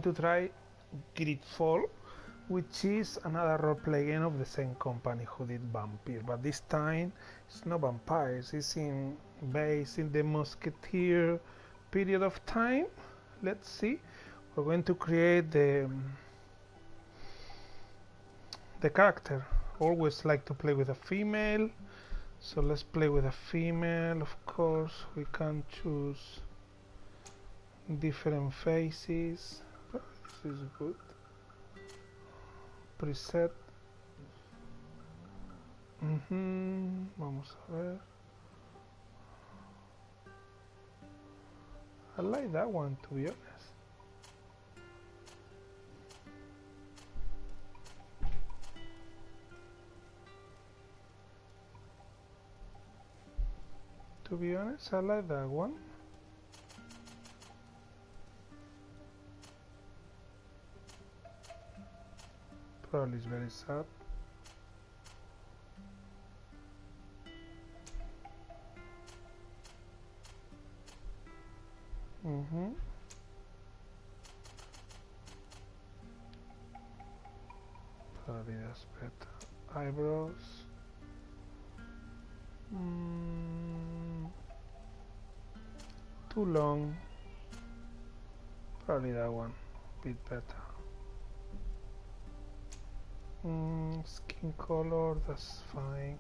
to try Greedfall, which is another role-play game of the same company who did Vampyr, but this time it's not vampires, it's based in the Musketeer period of time. Let's see. We're going to create the character. Always like to play with a female, so let's play with a female. Of course, we can choose different faces. This is good. Preset. Vamos a ver. I like that one, to be honest. To be honest, I like that one. Probably is very sad. Probably that's better. Eyebrows. Too long. Probably that one. Bit better. Skin color, that's fine.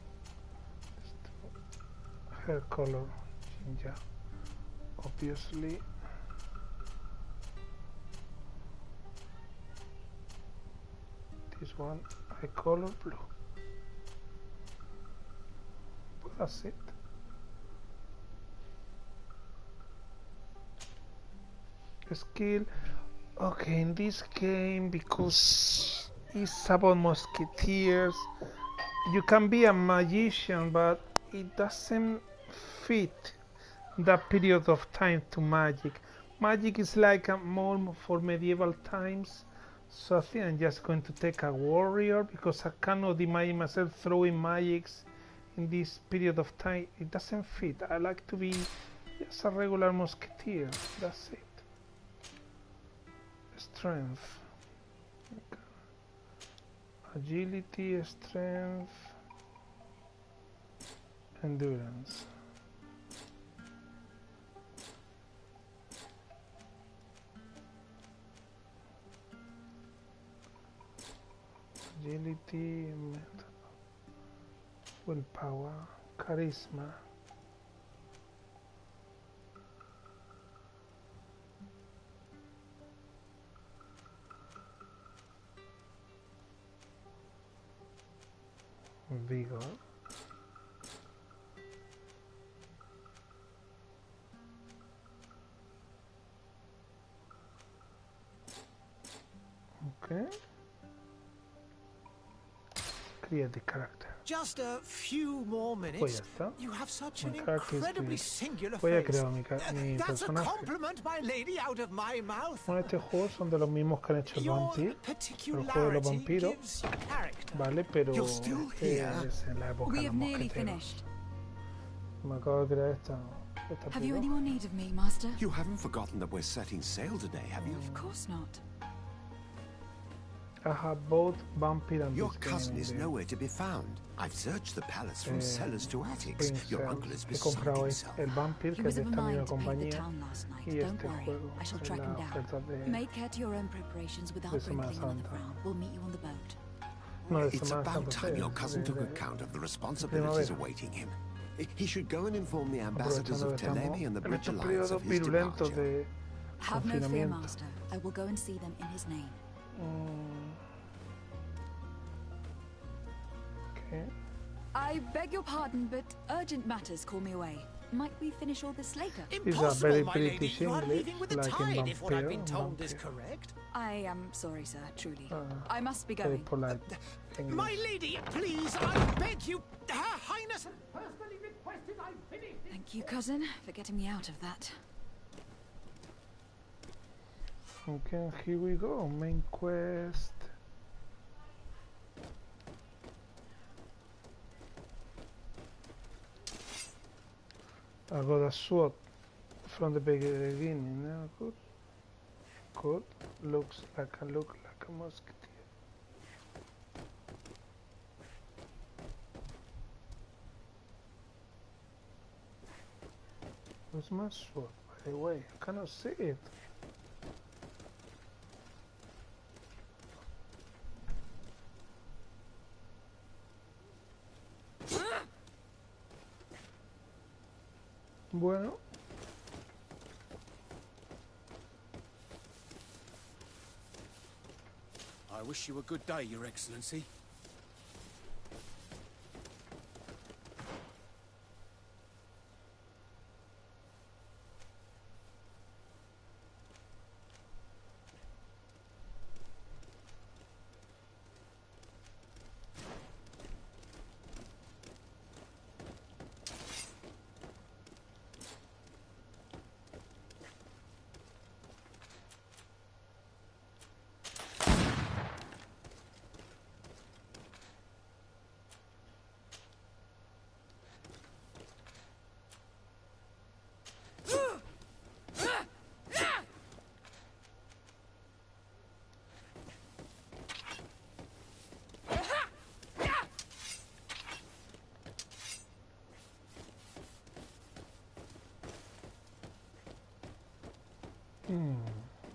Hair color, ginger. Obviously. This one, eye color, blue. But that's it. Skill. Okay, in this game, because it's about musketeers, you can be a magician, but it doesn't fit that period of time to magic. Magic is like more for medieval times, so I think I'm just going to take a warrior because I cannot imagine myself throwing magics in this period of time. It doesn't fit. I like to be just a regular musketeer. That's it. Strength. Okay. Agility, strength, endurance. Agility, willpower, charisma. Vigor. Okay. Create the character. Just a few more minutes. Pues ya está. You have such My an character is incredibly created. singular Voy a face. crear mi That's a personaje. compliment, my lady, out of my mouth. Bueno, estos juegos son de los mismos que han hecho el Vampyr, el juego de los vampiros, vale, pero este es en la época de los mosqueteros. Me acabo de crear esta Have you any more need of me, Master? You haven't forgotten that we're setting sail today, have you? Of course not. I have both Vampyr and Your cousin is nowhere to be found. I've searched the palace from cellars to attics. Your uncle is beside himself. El Vampyr, que es de esta misma compañía, y este juego I shall en track la him down. oferta de Make care to your own preparations without Semana wrinkling another Santa. frown. We'll meet you on the boat. No, de It's Semana about Santa, time your cousin took account of the responsibilities awaiting him. He should go and inform the ambassadors of Telemi and the Bridge en estos Alliance periodos of his virulentos departure. de Have no fear, confinamiento. Master. I will go and see them in his name. Okay. I beg your pardon, but urgent matters call me away. Might we finish all this later? These are Impossible, very my lady. British You are English, leaving with the like in tide, if what I've been Vampyr, told is Vampyr. correct. I am sorry, sir, truly. I must be Very going. polite English. My lady, please, I beg you. Her Highness personally requested I finish. Thank you, cousin, for getting me out of that. Okay, here we go. Main quest. I got a sword from the beginning. Yeah, good. Good. Looks like a musketeer. Where's my sword, by the way? I cannot see it. Bueno. I wish you a good day, Your Excellency.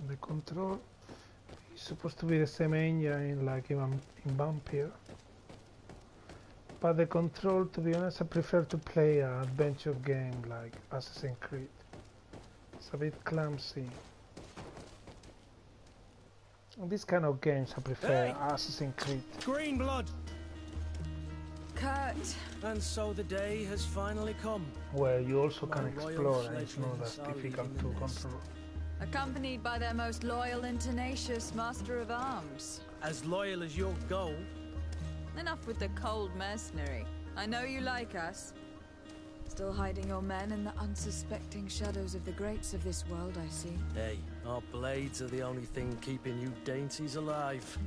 The control is supposed to be the same engine like in Vampyr. But the control, to be honest, I prefer to play an adventure game like Assassin's Creed. It's a bit clumsy. In these kind of games I prefer Assassin's Creed. Green blood! Kurt. And so the day has finally come. Where you also can explore and it's not as difficult to control. Accompanied by their most loyal and tenacious master of arms. As loyal as your goal. Enough with the cold mercenary. I know you like us. Still hiding your men in the unsuspecting shadows of the greats of this world, I see. Hey, our blades are the only thing keeping you dainties alive.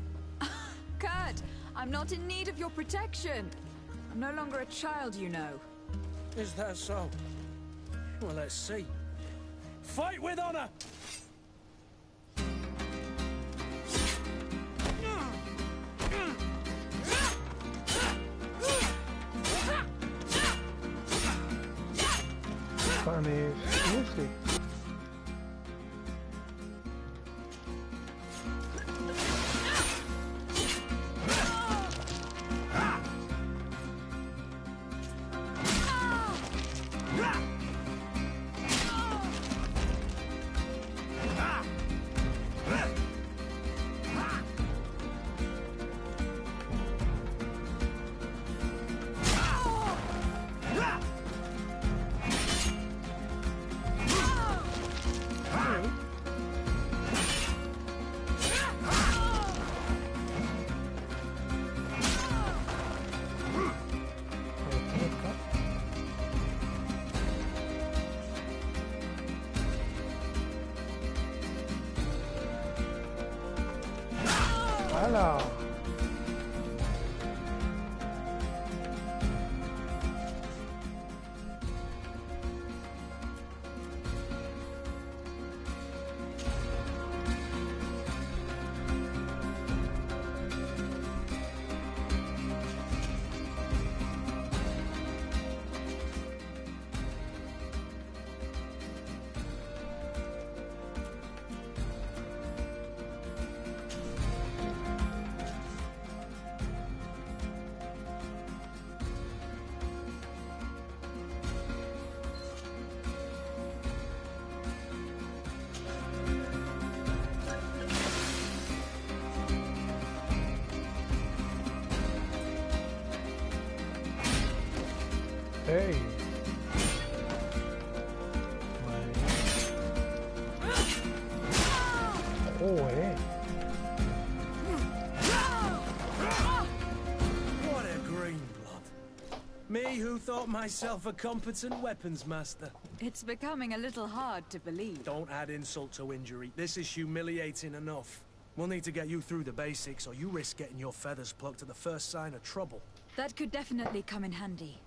Kurt, I'm not in need of your protection. I'm no longer a child, you know. Is that so? Well, let's see. Fight with honor! Spanish music. Hello. Hey. What a green blood. Me who thought myself a competent weapons master. It's becoming a little hard to believe. Don't add insult to injury. This is humiliating enough. We'll need to get you through the basics, or you risk getting your feathers plucked at the first sign of trouble. That could definitely come in handy.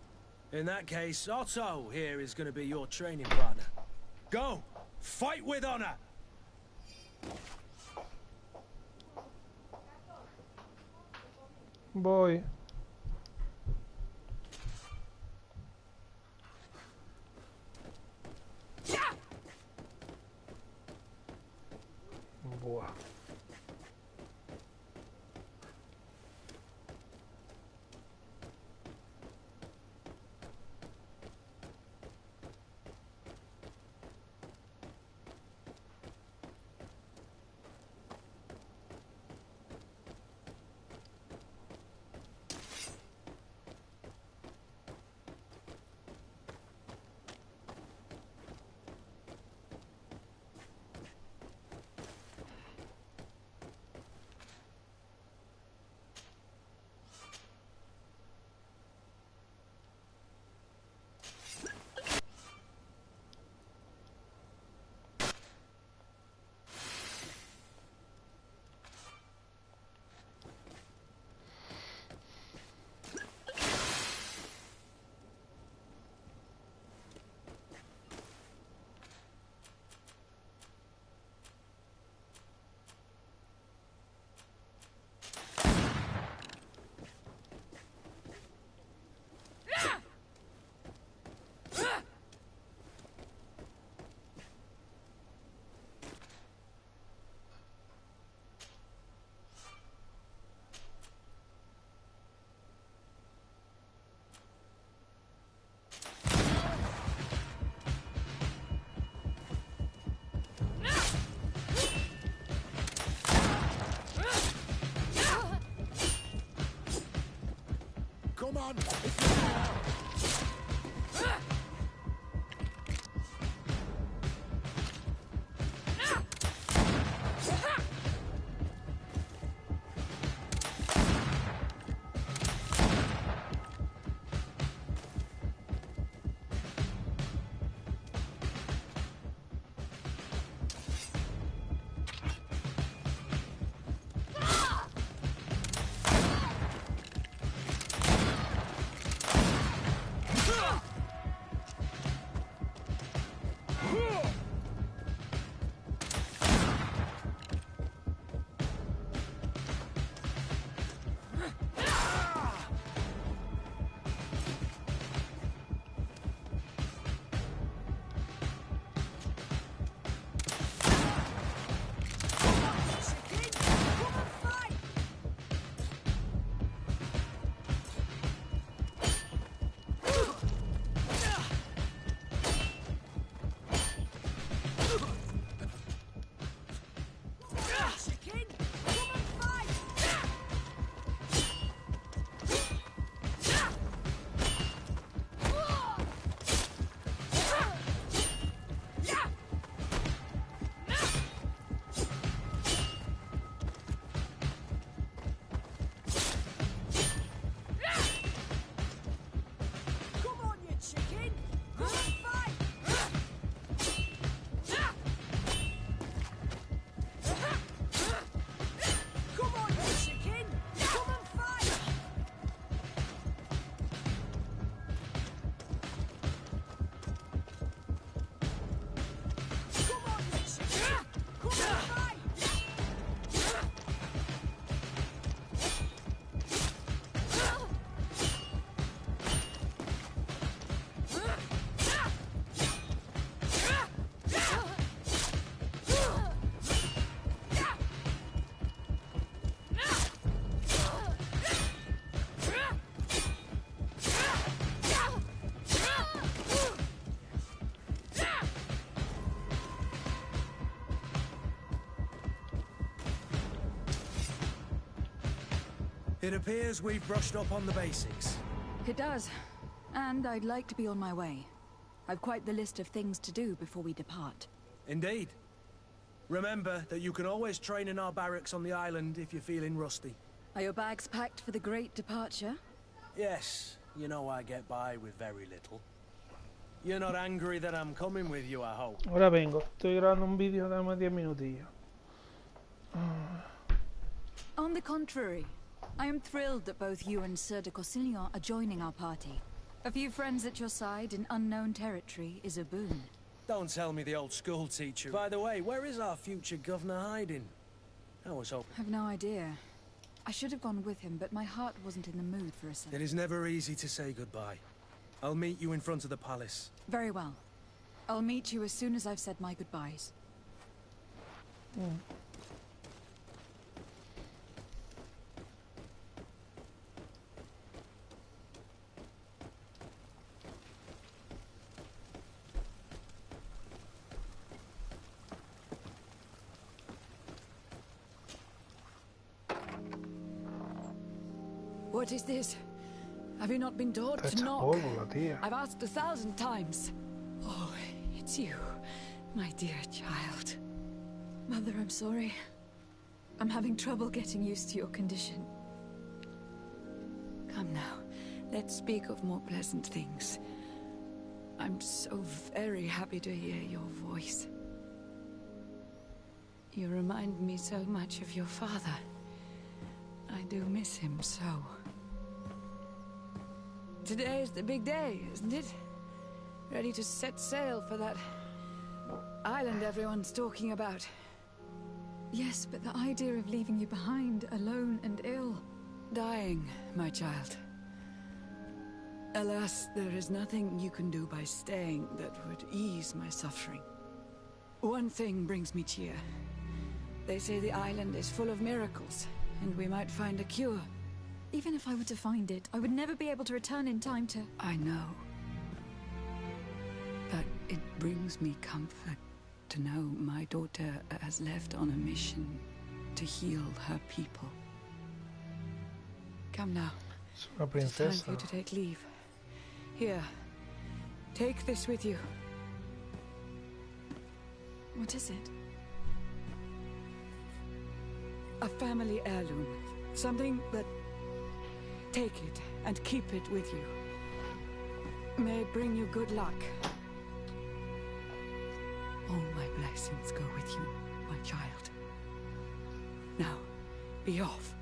In that case, Otto here is going to be your training partner. Go! Fight with honor! Voy. Buah. Come on! It appears we've brushed up on the basics. It does. And I'd like to be on my way. I've quite the list of things to do before we depart. Indeed. Remember that you can always train in our barracks on the island if you're feeling rusty. Are your bags packed for the great departure? Yes, you know I get by with very little. You're not angry that I'm coming with you, I hope. Ora vengo, estoy grabando un vídeo, dame 10 minutillos. On the contrary, I am thrilled that both you and Sir de Carlos-Endimion are joining our party. A few friends at your side in unknown territory is a boon. Don't tell me the old school teacher. By the way, where is our future governor hiding? I was hoping... I've no idea. I should have gone with him, but my heart wasn't in the mood for a second. It is never easy to say goodbye. I'll meet you in front of the palace. Very well. I'll meet you as soon as I've said my goodbyes. What is this? Have you not been taught to knock? I've asked 1,000 times. Oh, it's you, my dear child. Mother, I'm sorry. I'm having trouble getting used to your condition. Come now, let's speak of more pleasant things. I'm so very happy to hear your voice. You remind me so much of your father. I do miss him so. Today is the big day, isn't it? Ready to set sail for that island everyone's talking about. Yes, but the idea of leaving you behind, alone and ill... Dying, my child. Alas, there is nothing you can do by staying that would ease my suffering. One thing brings me cheer. They say the island is full of miracles, and we might find a cure. Even if I were to find it, I would never be able to return in time to... I know. But it brings me comfort to know my daughter has left on a mission to heal her people. Come now. It's time for you to take leave. Here, take this with you. What is it? A family heirloom. Something that... Take it and keep it with you. May it bring you good luck. All my blessings go with you, my child. Now, be off.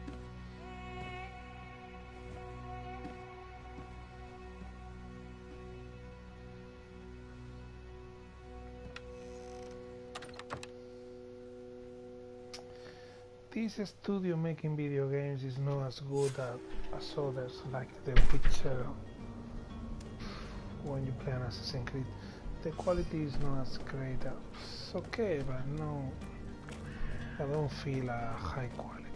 This studio making video games is not as good as others, like The Witcher. When you play an Assassin's Creed, the quality is not as great. It's okay, but no, I don't feel a high quality.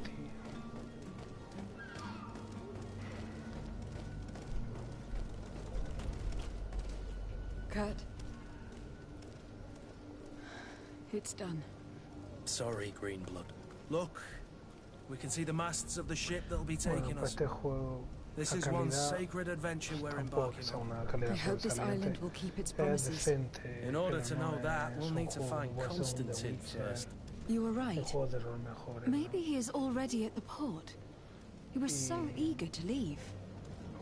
Kurt, it's done. Sorry, Greenblood. Look, we can see the masts of the ship that'll be taking us. This is one sacred adventure we're embarking on. I hope this island will keep its promises. In order to know that, we'll need to find Constantine first. You were right. Maybe he is already at the port. He was so eager to leave.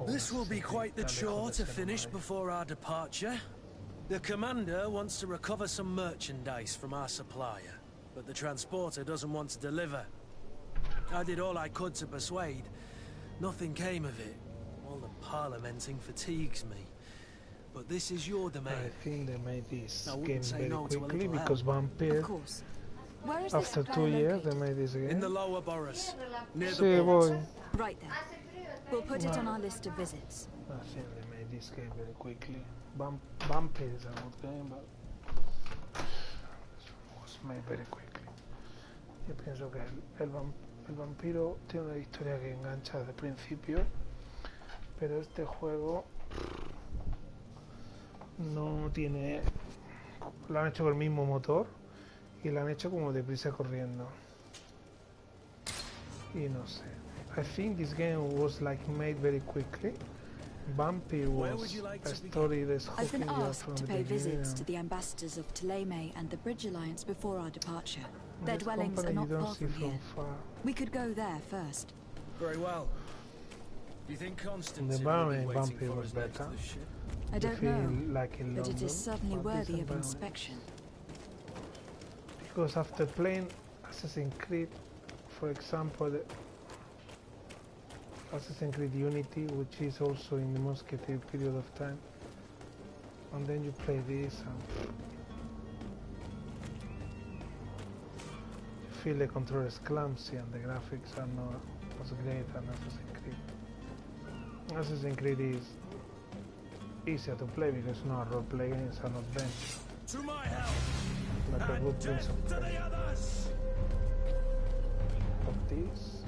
This will be quite the chore to finish before our departure. The commander wants to recover some merchandise from our supplier, but the transporter doesn't want to deliver. I did all I could to persuade. Nothing came of it. All the parliamenting fatigues me. But this is your domain. I think they made this game very quickly because Vampyr, after 2 years, they made this game. In the lower boroughs, near the port. Right then. We'll put it on our list of visits. I think they made this game very quickly. Vampyr is a good game, but was made very quickly. Yo pienso que el vampiro tiene una historia que engancha desde el principio, pero este juego no tiene... Lo han hecho con el mismo motor y lo han hecho como deprisa corriendo. Y no sé. I think this game was like made very quickly. Vampyr was a story that's I've been hooking you up asked from to the pay beginning. visits to the ambassadors of Ptolemy and the Bridge Alliance before our departure. Their This dwellings are company not you don't far see from here. far. We could go there first. Very well. Do you think The Constantine will be environment in waiting Vampyr for was us next to better. the ship? I You don't feel know, like in but London, it is certainly but this worthy of environment- inspection. Because after playing Assassin's Creed, for example, the Assassin's Creed Unity, which is also in the Musketeer period of time, and then you play this, and feel the controller is clumsy and the graphics are not as great as Assassin's Creed. Assassin's Creed is easier to play because it's not a role-play game, it's an adventure. To my help! Like a good Prince of To the Persia. others! Of this.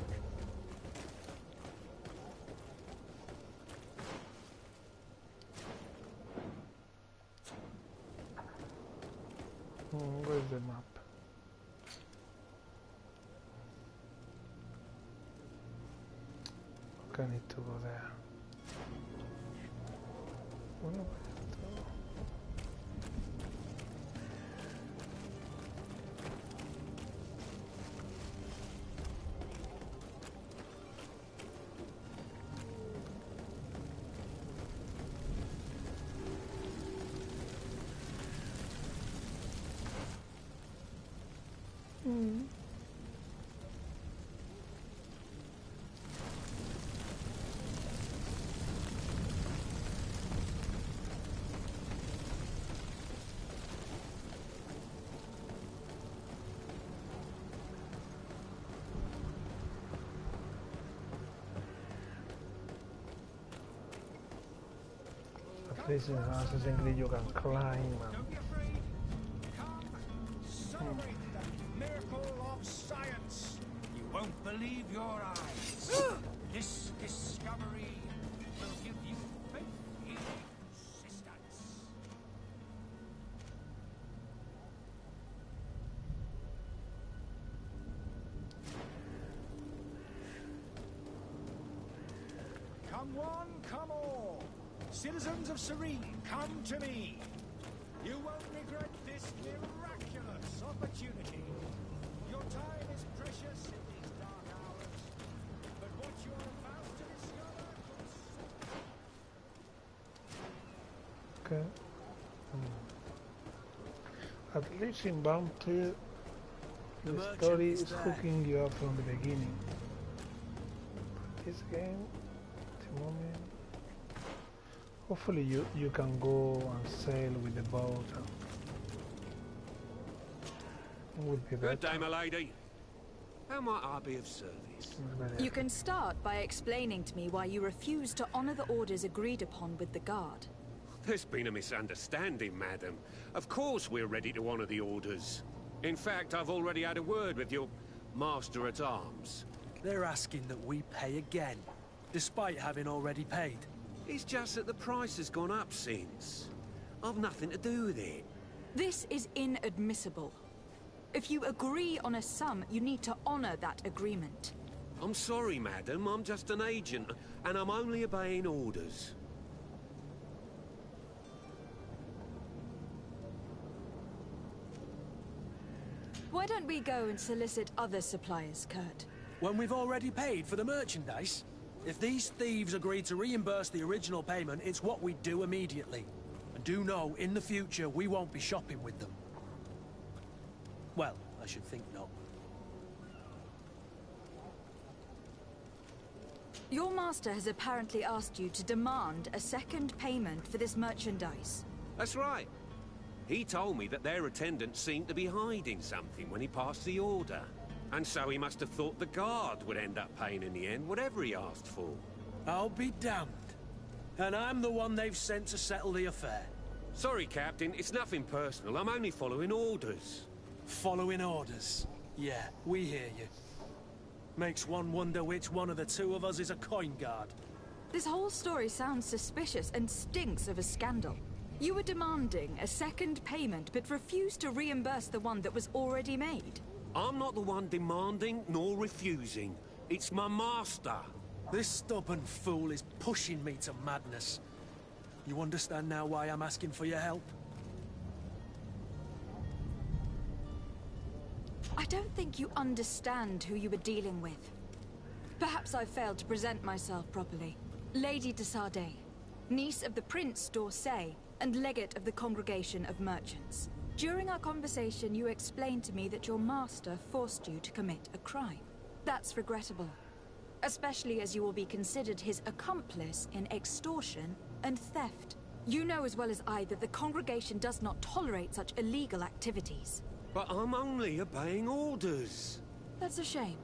Where's the map? Okay, I need to go there. Bueno, at least in Assassin's Creed you can climb and Don't be afraid. Come, celebrate the miracle of science. You won't believe your eyes. This discovery will give you faith-healing assistance. Come one, come all. Citizens of Serene, come to me. You won't regret this miraculous opportunity. Your time is precious in these dark hours, but what you're about to discover okay. At least in Vampyr, The the merchant story is is there. hooking you up from the beginning. This game, at the moment, hopefully you can go and sail with the boat. It would be better. Good day, my lady. How might I be of service? It's very You can start by explaining to me why you refuse to honor the orders agreed upon with the guard. There's been a misunderstanding, madam. Of course we're ready to honor the orders. In fact, I've already had a word with your master-at-arms. They're asking that we pay again, despite having already paid. It's just that the price has gone up since. I've nothing to do with it. This is inadmissible. If you agree on a sum, you need to honor that agreement. I'm sorry, madam. I'm just an agent, and I'm only obeying orders. Why don't we go and solicit other suppliers, Kurt? When we've already paid for the merchandise? If these thieves agree to reimburse the original payment, it's what we do immediately. And do know, in the future, we won't be shopping with them. Well, I should think not. Your master has apparently asked you to demand a second payment for this merchandise. That's right. He told me that their attendants seemed to be hiding something when he passed the order. And so he must have thought the guard would end up paying in the end, whatever he asked for. I'll be damned. And I'm the one they've sent to settle the affair. Sorry, Captain, it's nothing personal. I'm only following orders. Following orders. Yeah, we hear you. Makes one wonder which one of the two of us is a coin guard. This whole story sounds suspicious and stinks of a scandal. You were demanding a second payment, but refused to reimburse the one that was already made. I'm not the one demanding nor refusing. It's my master. This stubborn fool is pushing me to madness. You understand now why I'm asking for your help? I don't think you understand who you were dealing with. Perhaps I failed to present myself properly. Lady de Sardet, niece of the Prince d'Orsay, and legate of the Congregation of Merchants. During our conversation, you explained to me that your master forced you to commit a crime. That's regrettable, especially as you will be considered his accomplice in extortion and theft. You know as well as I that the Congregation does not tolerate such illegal activities. But I'm only obeying orders. That's a shame.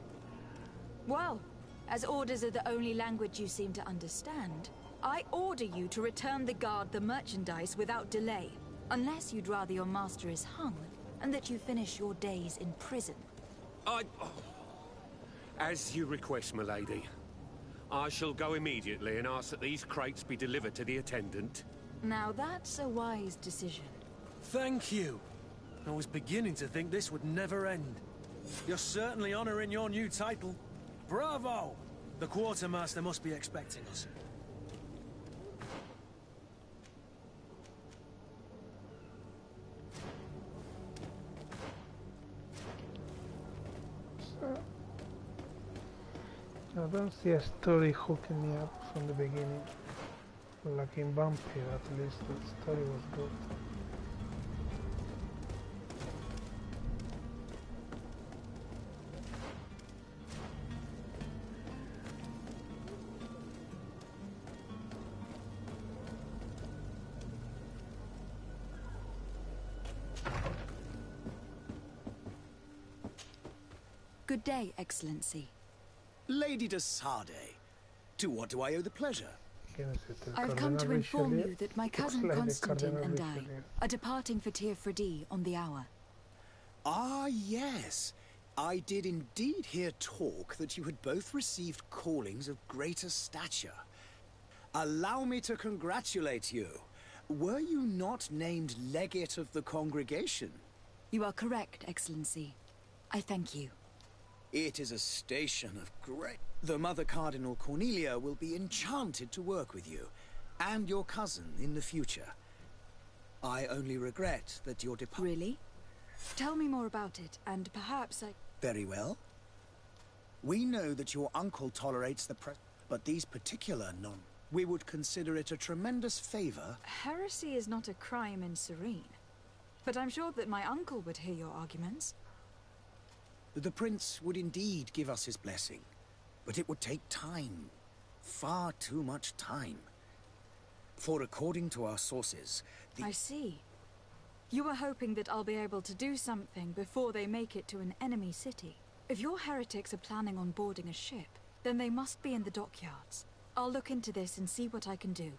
Well, as orders are the only language you seem to understand, I order you to return the guard the merchandise without delay, unless you'd rather your master is hung, and that you finish your days in prison. As you request, milady. I shall go immediately and ask that these crates be delivered to the attendant. Now that's a wise decision. Thank you. I was beginning to think this would never end. You're certainly honoring your new title. Bravo! The quartermaster must be expecting us. I don't see a story hooking me up from the beginning. Like in Vampyr, at least the story was good. Good day, Excellency. Lady de Sardet, to what do I owe the pleasure? I've come to inform you that my cousin Constantine and I are departing for Tir-Freddy on the hour. Ah, yes. I did indeed hear talk that you had both received callings of greater stature. Allow me to congratulate you. Were you not named legate of the congregation? You are correct, Excellency. I thank you. It is a station of great... The Mother Cardinal Cornelia will be enchanted to work with you, and your cousin in the future. I only regret that your Really? Tell me more about it, and perhaps I... Very well. We know that your uncle tolerates the but these particular we would consider it a tremendous favor. Heresy is not a crime in Serene, but I'm sure that my uncle would hear your arguments. The Prince would indeed give us his blessing, but it would take time. Far too much time. For according to our sources, I see. You were hoping that I'll be able to do something before they make it to an enemy city. If your heretics are planning on boarding a ship, then they must be in the dockyards. I'll look into this and see what I can do.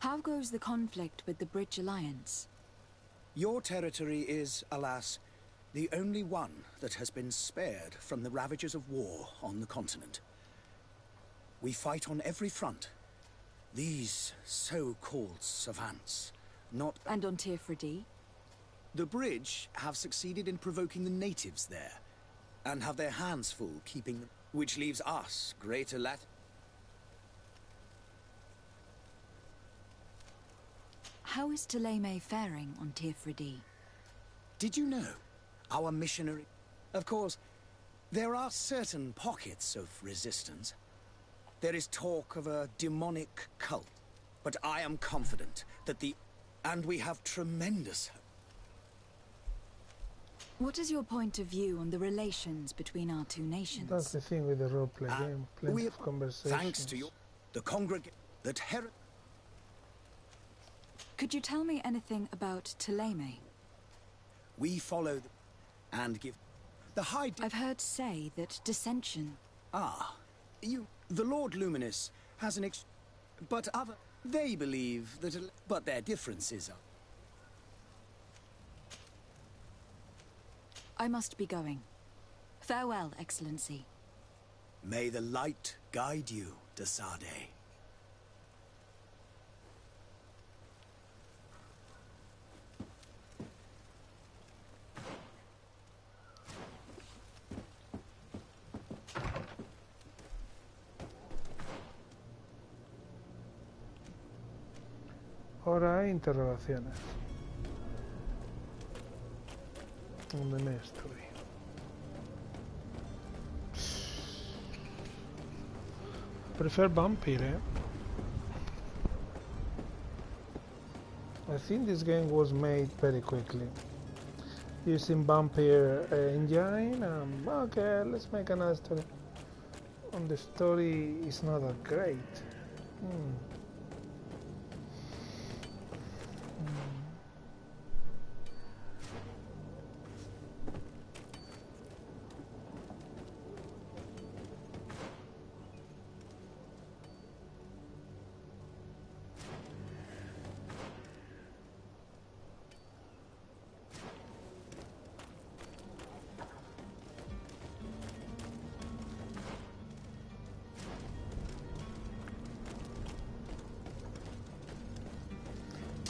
How goes the conflict with the Bridge Alliance? Your territory is, alas, the only one that has been spared from the ravages of war on the continent. We fight on every front. These so-called savants, not... And on Tir-Freddy? The Bridge have succeeded in provoking the natives there, and have their hands full keeping them, which leaves us greater How is Thélème faring on Tir-Freddy? Did you know? Our missionary... Of course, there are certain pockets of resistance. There is talk of a demonic cult, but I am confident that And we have tremendous... What is your point of view on the relations between our two nations? That's the thing with the roleplay game. Plenty of conversations. Thanks to you, the congregation that Could you tell me anything about Thélème? We follow and give the high... I've heard say that dissension... The Lord Luminous has an but other... They believe that... But their differences are... I must be going. Farewell, Excellency. May the light guide you, de Sardet. Ahora hay interrogaciones. ¿Dónde me estoy? Prefer Vampyr, eh? I think this game was made very quickly. Using Vampyr engine, okay, let's make another story. And the story is not that great.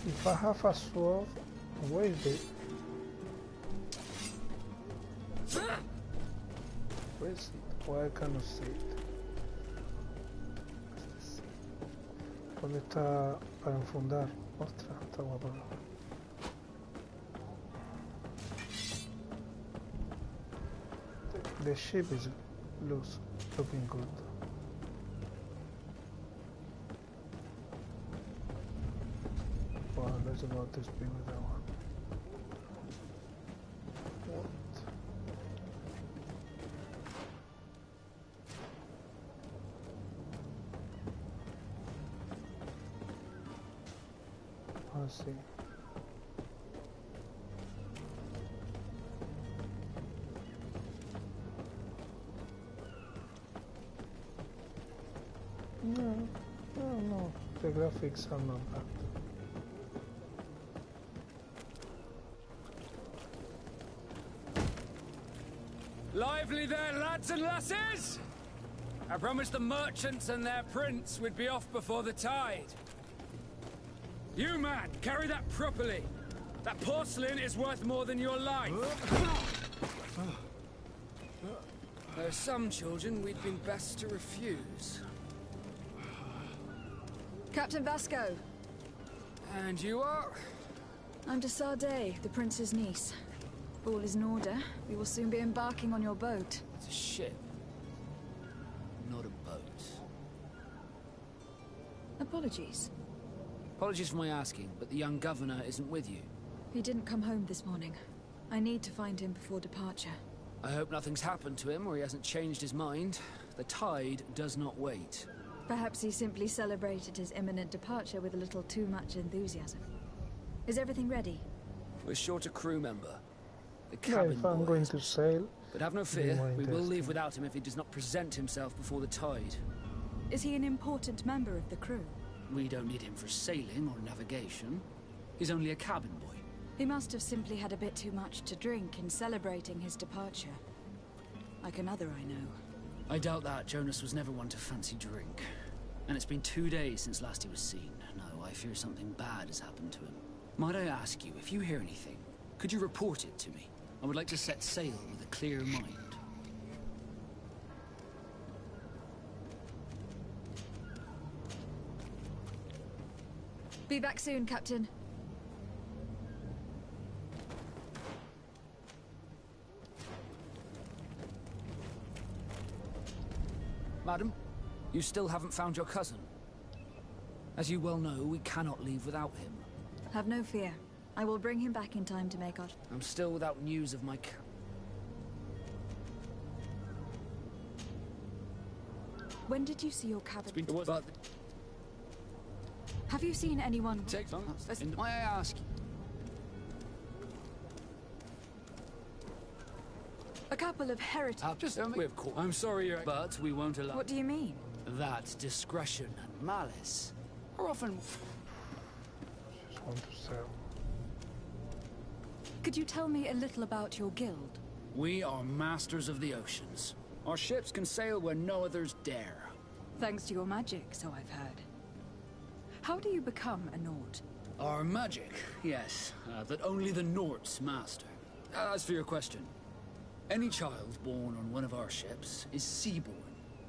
If I have a sword, where is it? Where is it? Why I cannot see it? ¿Dónde está para enfundar? Ostras, está guapo. The ship is looking good. Well, let's about to speak with that one. What? Let's see. No, the graphics are not bad. Lively there, lads and lasses! I promised the merchants and their prince we'd be off before the tide. You, man, carry that properly. That porcelain is worth more than your life. There are some children we'd been best to refuse. Captain Vasco. And you are? I'm de Sardet, the prince's niece. All is in order. We will soon be embarking on your boat. It's a ship, not a boat. Apologies. Apologies for my asking, but the young governor isn't with you. He didn't come home this morning. I need to find him before departure. I hope nothing's happened to him or he hasn't changed his mind. The tide does not wait. Perhaps he simply celebrated his imminent departure with a little too much enthusiasm. Is everything ready? We're short a crew member. The Yeah, cabin if I'm boy. going to sail, But have no it'll be fear, more we will leave interesting. without him if he does not present himself before the tide. Is he an important member of the crew? We don't need him for sailing or navigation. He's only a cabin boy. He must have simply had a bit too much to drink in celebrating his departure. Like another I know. I doubt that. Jonas was never one to fancy drink. And it's been 2 days since last he was seen. No, I fear something bad has happened to him. Might I ask you, if you hear anything, could you report it to me? I would like to set sail with a clear mind. Be back soon, Captain. Madam, you still haven't found your cousin. As you well know, we cannot leave without him. Have no fear. I will bring him back in time to make our... I'm still without news of my When did you see your cabin? But Have you seen anyone... take long. May I ask you? A couple of heretics. I'm sorry, but we won't allow... What do you mean? That discretion and malice are often... Just want to sail. Could you tell me a little about your guild? We are masters of the oceans. Our ships can sail where no others dare. Thanks to your magic, so I've heard. How do you become a Nord? Our magic, yes, that only the Norts master. As for your question, any child born on one of our ships is sea-born.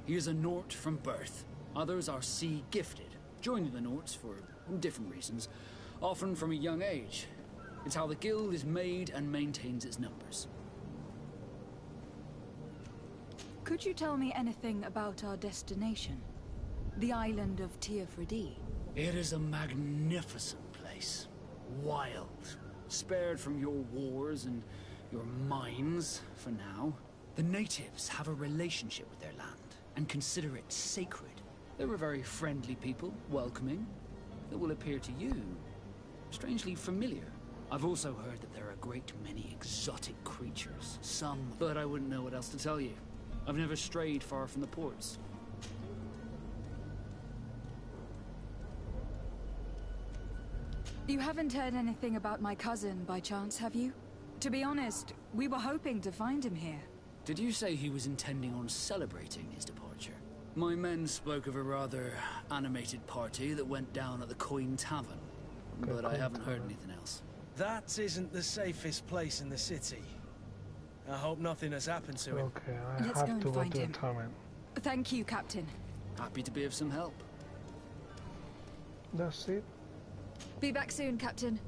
He is a Nort from birth. Others are sea-gifted, joining the Norts for different reasons, often from a young age. It's how the guild is made and maintains its numbers. Could you tell me anything about our destination? The island of Teofredi? It is a magnificent place. Wild. Spared from your wars and your mines, for now. The natives have a relationship with their land and consider it sacred. They were very friendly people, welcoming. That will appear to you strangely familiar. I've also heard that there are a great many exotic creatures. Some, but I wouldn't know what else to tell you. I've never strayed far from the ports. You haven't heard anything about my cousin by chance, have you? To be honest, we were hoping to find him here. Did you say he was intending on celebrating his departure? My men spoke of a rather animated party that went down at the Coin Tavern, but I haven't heard anything else. That isn't the safest place in the city. I hope nothing has happened to him. Okay, Let's I go have and to go find to the him. tavern. Thank you, Captain. Happy to be of some help. That's it. Be back soon, Captain.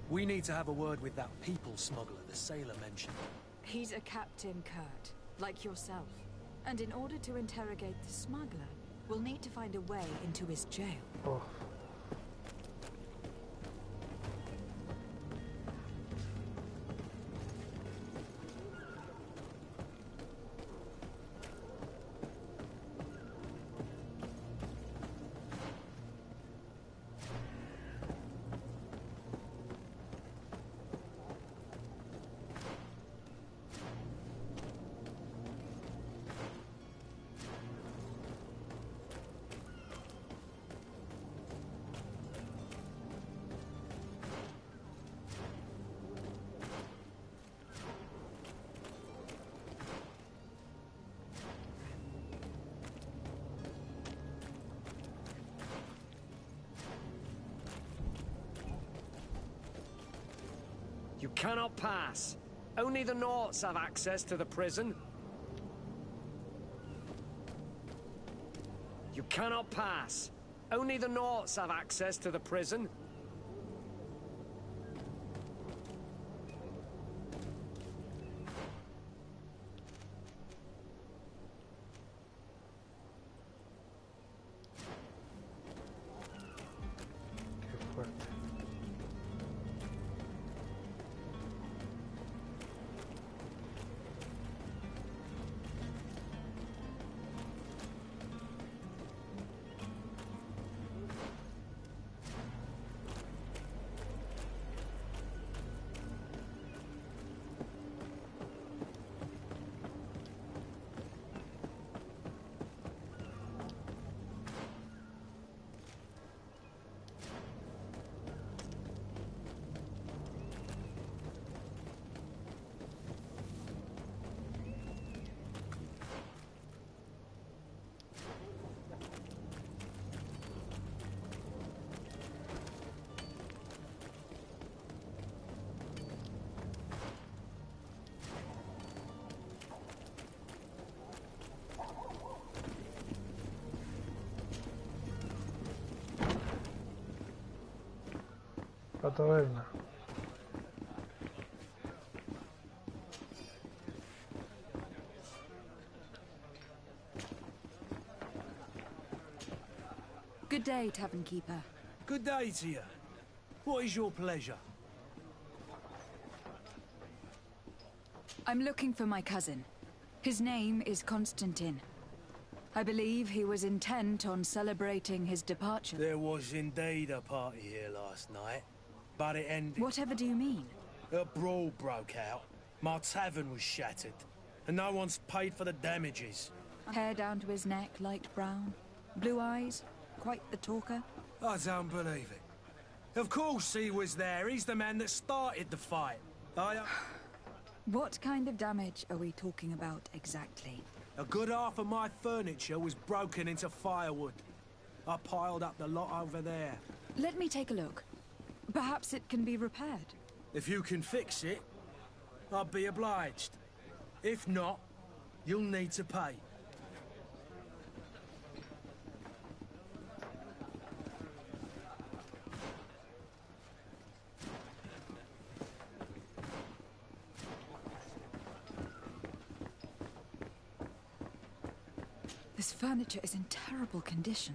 We need to have a word with that people smuggler the sailor mentioned. He's a Captain Kurt, like yourself. And in order to interrogate the smuggler, we'll need to find a way into his jail. Oh. You cannot pass. Only the Norts have access to the prison. You cannot pass. Only the Norts have access to the prison. Qué fuerte. La taberna. Good day, Tavern Keeper. Good day to you. What is your pleasure? I'm looking for my cousin. His name is Constantine. I believe he was intent on celebrating his departure. There was indeed a party here last night, but it ended. Whatever do you mean? A brawl broke out. My tavern was shattered, and no one's paid for the damages. Hair down to his neck, light brown. Blue eyes, quite the talker. I don't believe it. Of course he was there. He's the man that started the fight. What kind of damage are we talking about exactly? A good half of my furniture was broken into firewood. I piled up the lot over there. Let me take a look. Perhaps it can be repaired. If you can fix it, I'll be obliged. If not, you'll need to pay. This furniture is in terrible condition.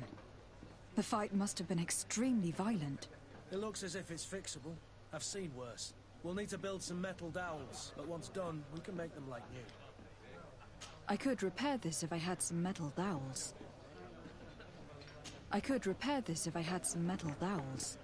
The fight must have been extremely violent. It looks as if it's fixable. I've seen worse. We'll need to build some metal dowels, but once done, we can make them like new. I could repair this if I had some metal dowels. I could repair this if I had some metal dowels.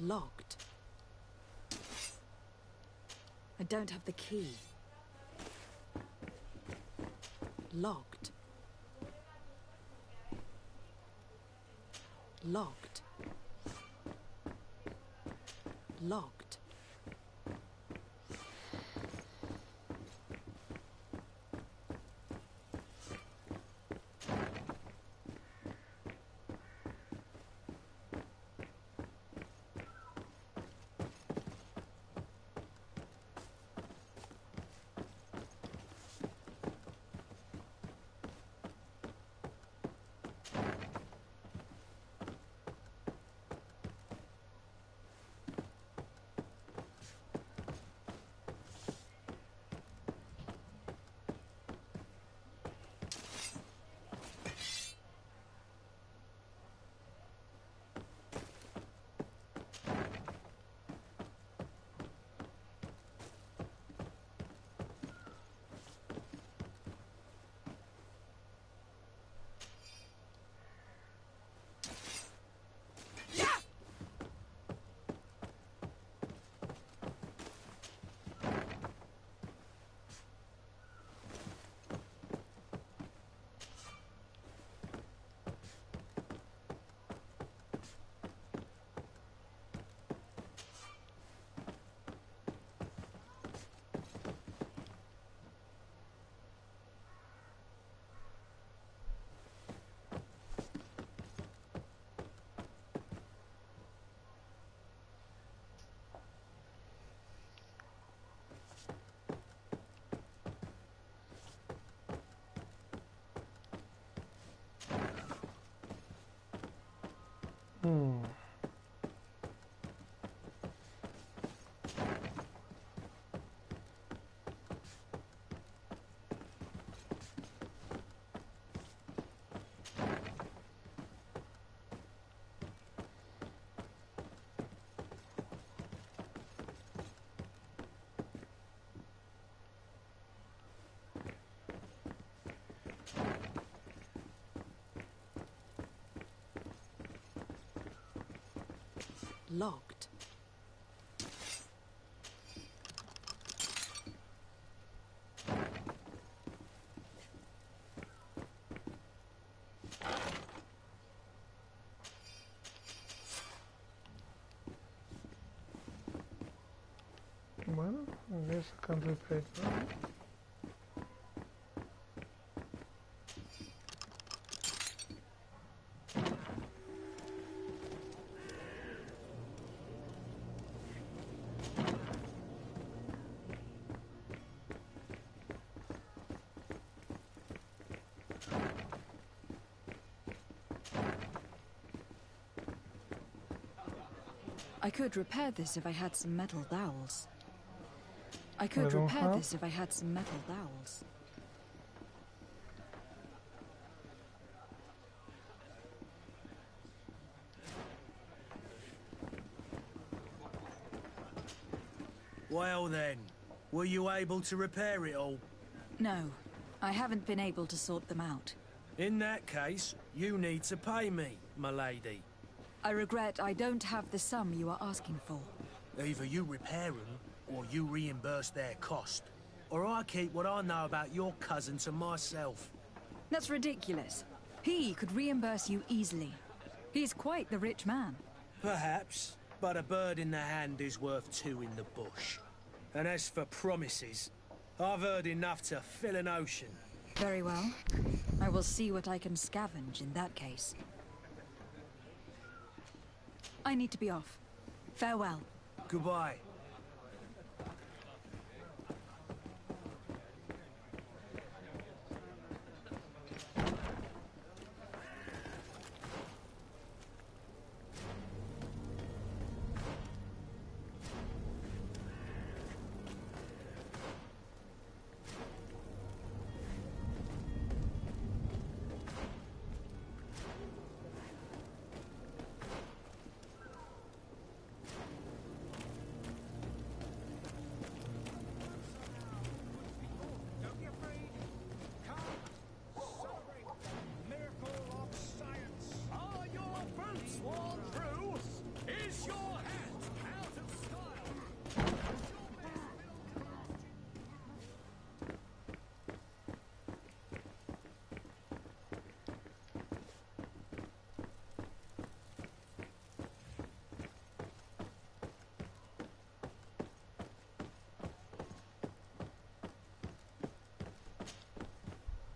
Locked. I don't have the key. Locked. Locked. Locked. Locked. Bueno, I guess I can replay it now. I could repair this if I had some metal dowels. I could repair this if I had some metal dowels. Well then, were you able to repair it all? No, I haven't been able to sort them out. In that case, you need to pay me, my lady. I regret I don't have the sum you are asking for. Either you repair them, or you reimburse their cost. Or I keep what I know about your cousin to myself. That's ridiculous. He could reimburse you easily. He's quite the rich man. Perhaps, but a bird in the hand is worth two in the bush. And as for promises, I've heard enough to fill an ocean. Very well. I will see what I can scavenge in that case. I need to be off. Farewell. Goodbye. Don't be afraid. Come, celebrate the miracle of science. Are your boots worn through? Is your hat out of style?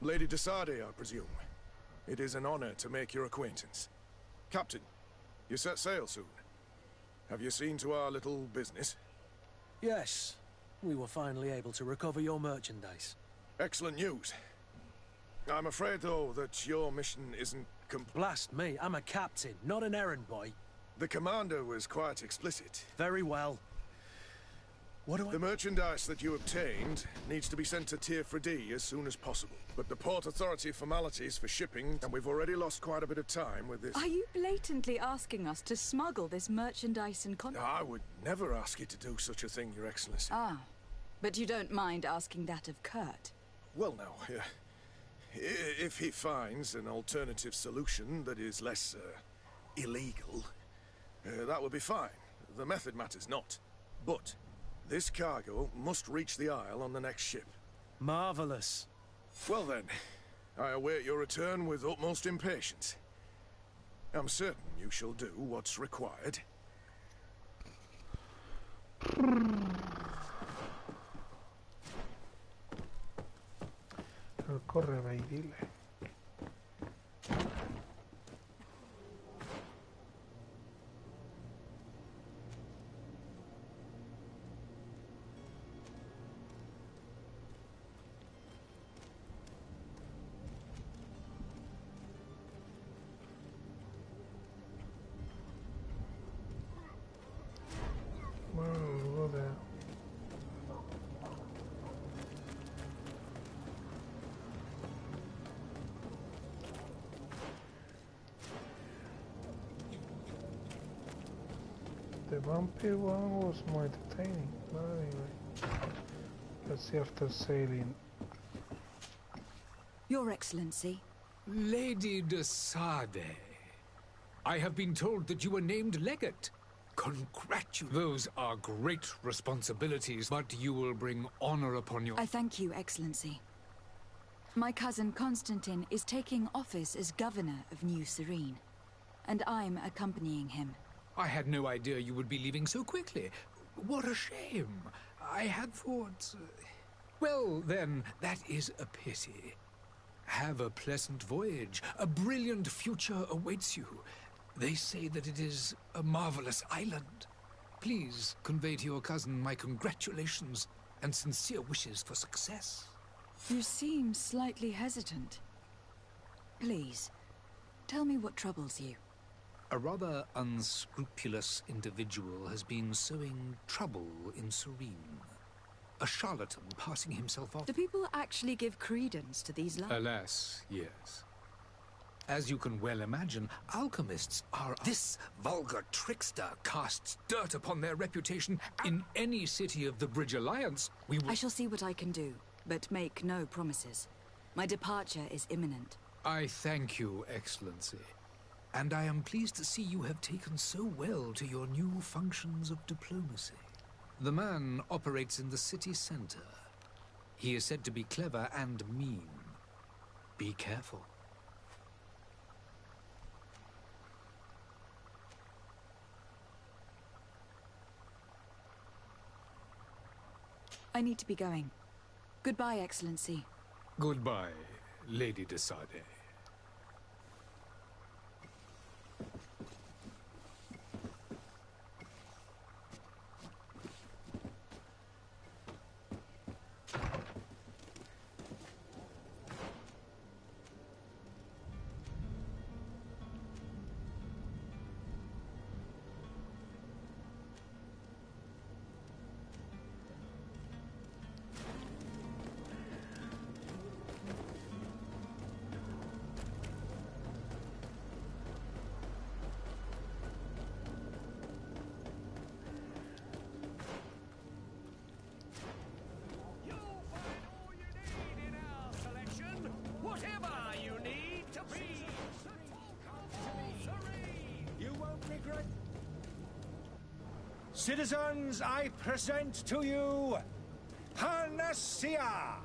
Lady de Sardet, I presume. It is an honor to make your acquaintance. Captain, you set sail soon. Have you seen to our little business? Yes, we were finally able to recover your merchandise. Excellent news. I'm afraid, though, that your mission isn't Blast me, I'm a captain, not an errand boy. The commander was quite explicit. Very well. What do I... The merchandise that you obtained needs to be sent to Tier 3D as soon as possible. But the Port Authority formalities for shipping, and we've already lost quite a bit of time with this. Are you blatantly asking us to smuggle this merchandise and I would never ask you to do such a thing, Your Excellency. Ah, but you don't mind asking that of Kurt? Well, now, if he finds an alternative solution that is less, illegal, that would be fine. The method matters not. But this cargo must reach the Isle on the next ship. Marvelous. Well then, I await your return with utmost impatience. I'm certain you shall do what's required. Corre, ve y dile. Well, we'll go there. The Vampyr one was more entertaining, but anyway. Let's see after sailing. Your Excellency. Lady de Sardet, I have been told that you were named legate. Congratulations. Those are great responsibilities, but you will bring honor upon your... I thank you, Excellency. My cousin Constantine is taking office as governor of New Serene, and I'm accompanying him. I had no idea you would be leaving so quickly. What a shame. I had thought... Well, then, that is a pity. Have a pleasant voyage. A brilliant future awaits you. They say that it is a marvelous island. Please convey to your cousin my congratulations and sincere wishes for success. You seem slightly hesitant. Please, tell me what troubles you. A rather unscrupulous individual has been sowing trouble in Serene. A charlatan passing himself off... Do people actually give credence to these lies? Alas, yes. As you can well imagine, alchemists are... This vulgar trickster casts dirt upon their reputation. In any city of the Bridge Alliance, we will... I shall see what I can do, but make no promises. My departure is imminent. I thank you, Excellency. And I am pleased to see you have taken so well to your new functions of diplomacy. The man operates in the city center. He is said to be clever and mean. Be careful. I need to be going. Goodbye, Excellency. Goodbye, Lady de Sardet. Citizens, I present to you Panacea,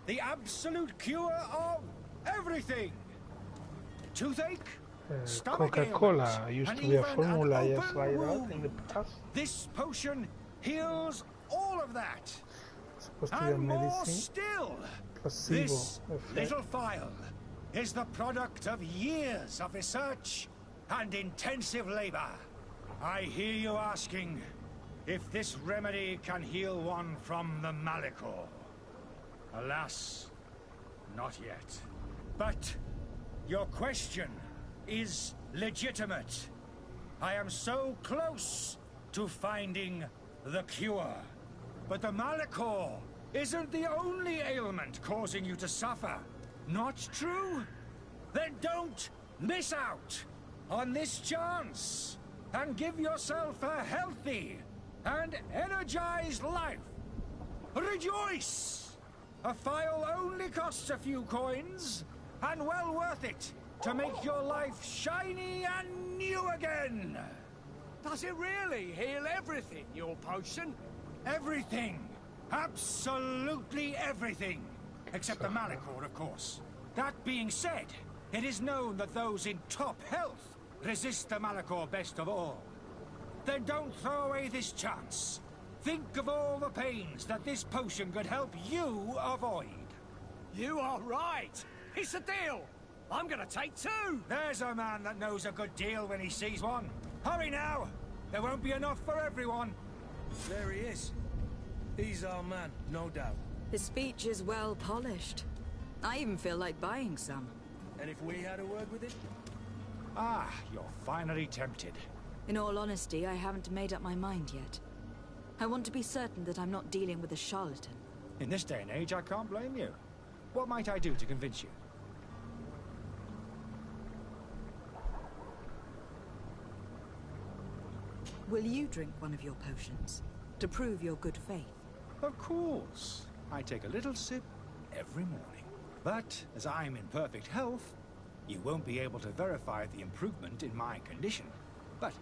the absolute cure of everything. Toothache, stomach Coca-Cola ailment, used and to be a even an formula just open like that in the wound. past. This potion heals all of that. Supposed to be a And more medicine. still, Placebo this effect. little vial is the product of years of research and intensive labor. I hear you asking if this remedy can heal one from the Malachor. Alas, not yet. But your question is legitimate. I am so close to finding the cure. But the Malachor isn't the only ailment causing you to suffer. Not true? Then don't miss out on this chance and give yourself a healthy and energized life. Rejoice! A phial only costs a few coins, and well worth it to make your life shiny and new again. Does it really heal everything, your potion? Everything. Absolutely everything. Except the Malachor, of course. That being said, it is known that those in top health resist the Malachor best of all. Then don't throw away this chance. Think of all the pains that this potion could help you avoid. You are right. It's a deal. I'm gonna take two. There's a man that knows a good deal when he sees one. Hurry now. There won't be enough for everyone. There he is. He's our man, no doubt. His speech is well polished. I even feel like buying some. And if we had a word with him? Ah, you're finally tempted. In all honesty, I haven't made up my mind yet. I want to be certain that I'm not dealing with a charlatan. In this day and age, I can't blame you. What might I do to convince you? Will you drink one of your potions to prove your good faith? Of course. I take a little sip every morning. But as I'm in perfect health, you won't be able to verify the improvement in my condition. But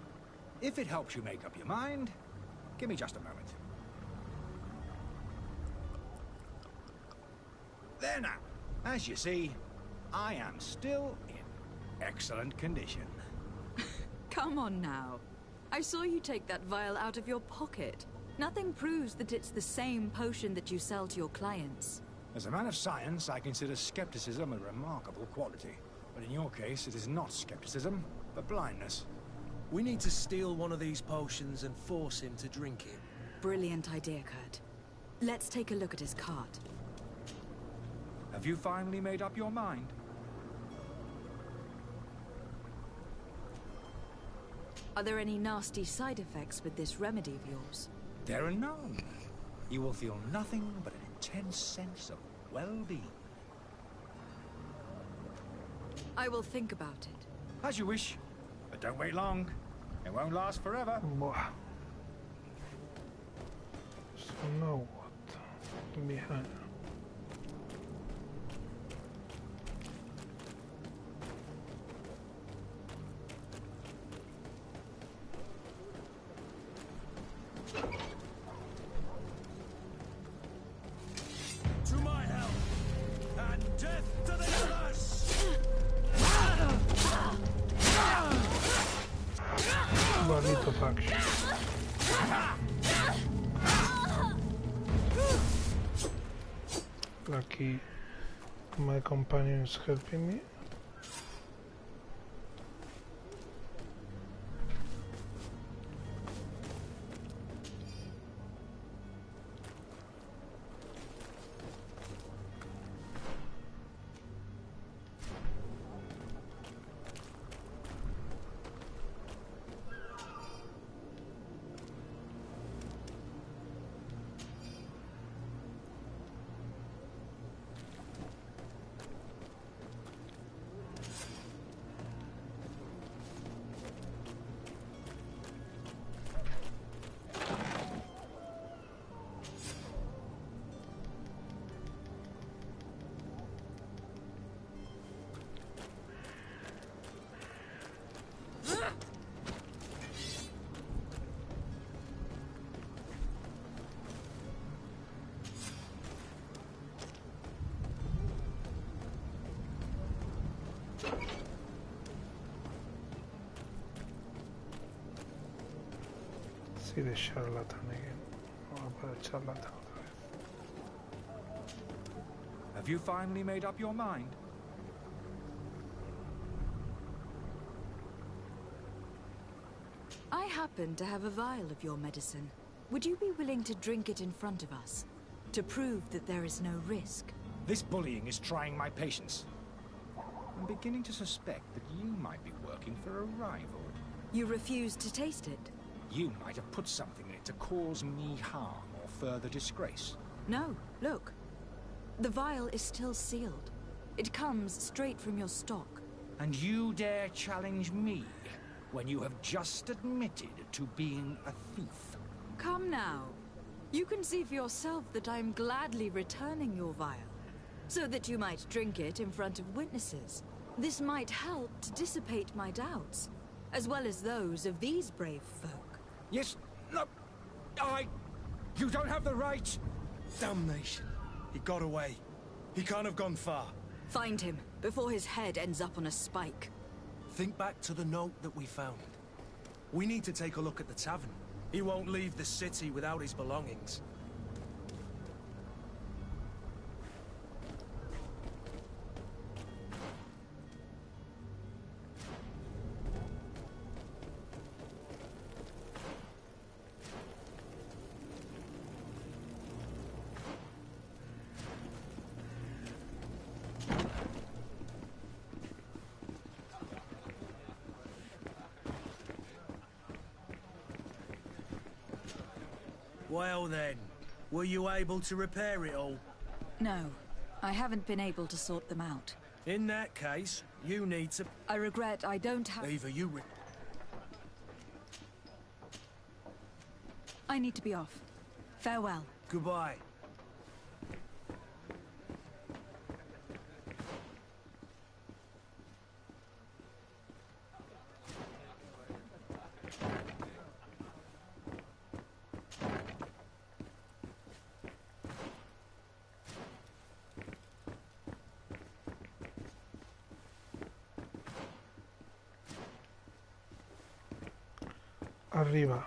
if it helps you make up your mind, give me just a moment. There now. As you see, I am still in excellent condition. Come on now. I saw you take that vial out of your pocket. Nothing proves that it's the same potion that you sell to your clients. As a man of science, I consider skepticism a remarkable quality. But in your case, it is not skepticism, but blindness. We need to steal one of these potions and force him to drink it. Brilliant idea, Kurt. Let's take a look at his cart. Have you finally made up your mind? Are there any nasty side effects with this remedy of yours? There are none. You will feel nothing but an intense sense of well-being. I will think about it. As you wish, but don't wait long. It won't last forever. So now what? Behind. To my help, and death to the others! A bit of action. Lucky my companion is helping me. see the charlatan again. Vamos a poner charlatan otra vez. Have you finally made up your mind? I happen to have a vial of your medicine. Would you be willing to drink it in front of us? To prove that there is no risk? This bullying is trying my patience. I'm beginning to suspect that you might be working for a rival. You refuse to taste it? You might have put something in it to cause me harm or further disgrace. No, look. The vial is still sealed. It comes straight from your stock. And you dare challenge me when you have just admitted to being a thief? Come now. You can see for yourself that I'm gladly returning your vial, so that you might drink it in front of witnesses. This might help to dissipate my doubts, as well as those of these brave folk. Yes, no, you don't have the right! Damnation. He got away. He can't have gone far. Find him, before his head ends up on a spike. Think back to the note that we found. We need to take a look at the tavern. He won't leave the city without his belongings. Well then, were you able to repair it all? No, I haven't been able to sort them out. In that case, you need to... I regret I don't have... Either you... I need to be off. Farewell. Goodbye. Arriba.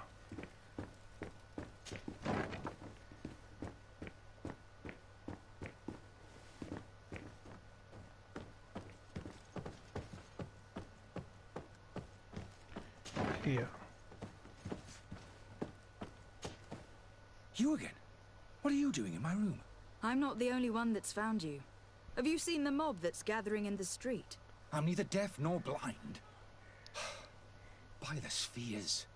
Here. You again? What are you doing in my room? I'm not the only one that's found you. Have you seen the mob that's gathering in the street? I'm neither deaf nor blind. By the spheres.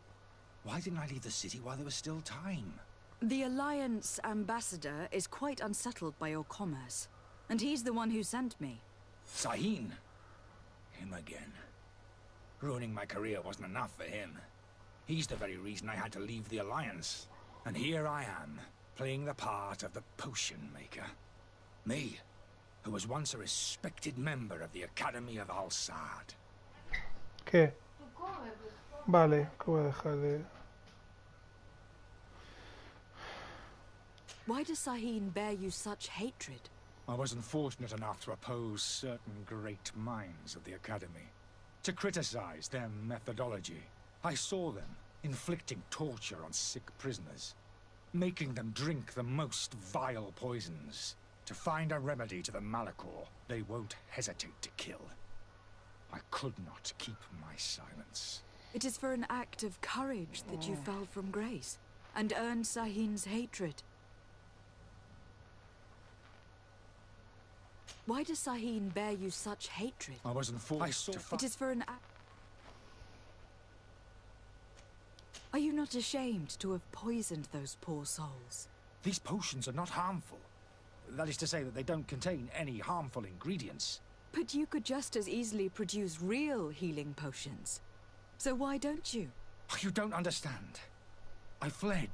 Why didn't I leave the city while there was still time? The Alliance ambassador is quite unsettled by your commerce. And he's the one who sent me. Sahin. Him again. Ruining my career wasn't enough for him. He's the very reason I had to leave the Alliance. And here I am, playing the part of the potion maker. Me, who was once a respected member of the Academy of Al-Sad. ¿Qué? Vale, que voy a dejar de... Why does Sahin bear you such hatred? I wasn't fortunate enough to oppose certain great minds of the Academy. To criticize their methodology. I saw them inflicting torture on sick prisoners. Making them drink the most vile poisons. To find a remedy to the malachor they won't hesitate to kill. I could not keep my silence. It is for an act of courage that you fell from grace, and earned Sahin's hatred. Why does Sahin bear you such hatred? I wasn't forced to fight. It is for an act... Are you not ashamed to have poisoned those poor souls? These potions are not harmful. That is to say that they don't contain any harmful ingredients. But you could just as easily produce real healing potions. So why don't you? You don't understand. I fled,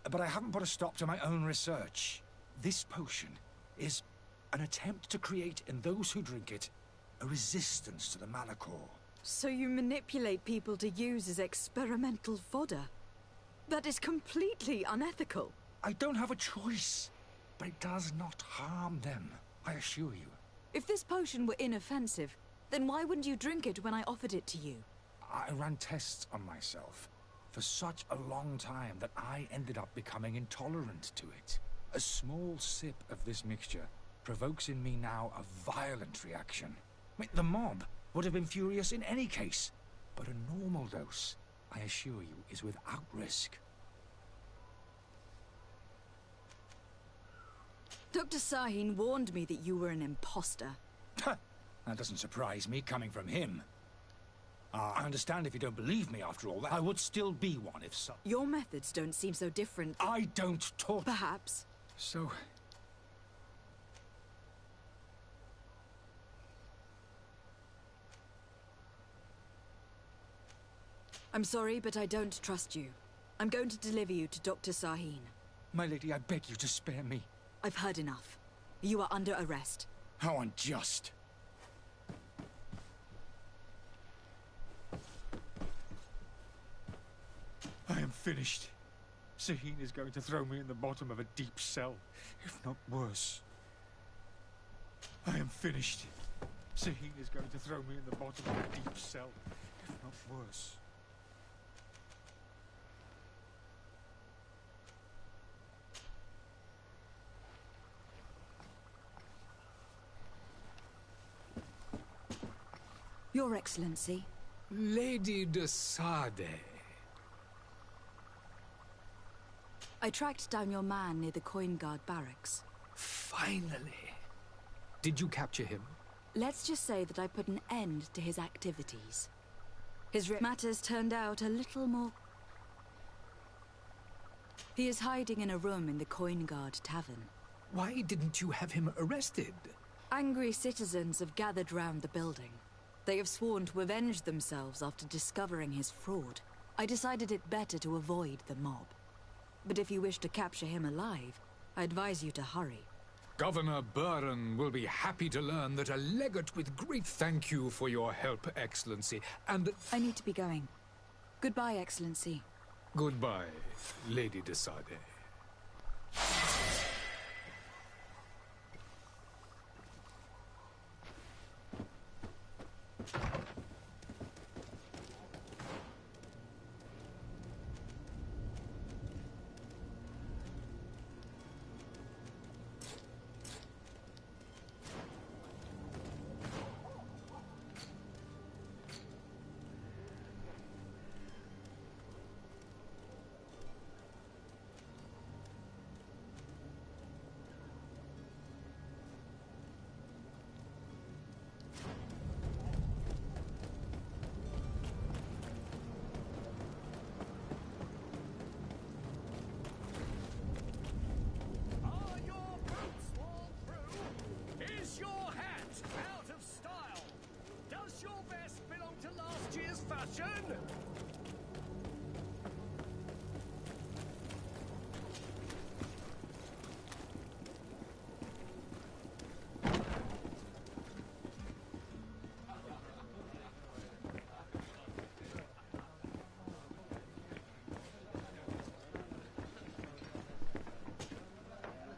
but I haven't put a stop to my own research. This potion is an attempt to create in those who drink it a resistance to the malachor. So you manipulate people to use as experimental fodder? That is completely unethical. I don't have a choice, but it does not harm them, I assure you. If this potion were inoffensive, then why wouldn't you drink it when I offered it to you? I ran tests on myself. for such a long time that I ended up becoming intolerant to it. A small sip of this mixture provokes in me now a violent reaction. The mob would have been furious in any case, but a normal dose, I assure you, is without risk. Dr. Sahin warned me that you were an imposter. That doesn't surprise me, coming from him. I understand if you don't believe me after all that. I would still be one if so. Your methods don't seem so different. I don't talk... Perhaps. So... I'm sorry, but I don't trust you. I'm going to deliver you to Dr. Sahin. My lady, I beg you to spare me. I've heard enough. You are under arrest. How unjust. I am finished. Sahin is going to throw me in the bottom of a deep cell, if not worse. I am finished. Sahin is going to throw me in the bottom of a deep cell, if not worse. Your Excellency. Lady de Sade. I tracked down your man near the Coin Guard barracks. Finally. Did you capture him? Let's just say that I put an end to his activities. His matters turned out a little more... He is hiding in a room in the Coin Guard tavern. Why didn't you have him arrested? Angry citizens have gathered round the building. They have sworn to avenge themselves after discovering his fraud. I decided it better to avoid the mob. But if you wish to capture him alive, I advise you to hurry. Governor Burren will be happy to learn that a legate with great thank you for your help, Excellency, and... I need to be going. Goodbye, Excellency. Goodbye, Lady de Sade.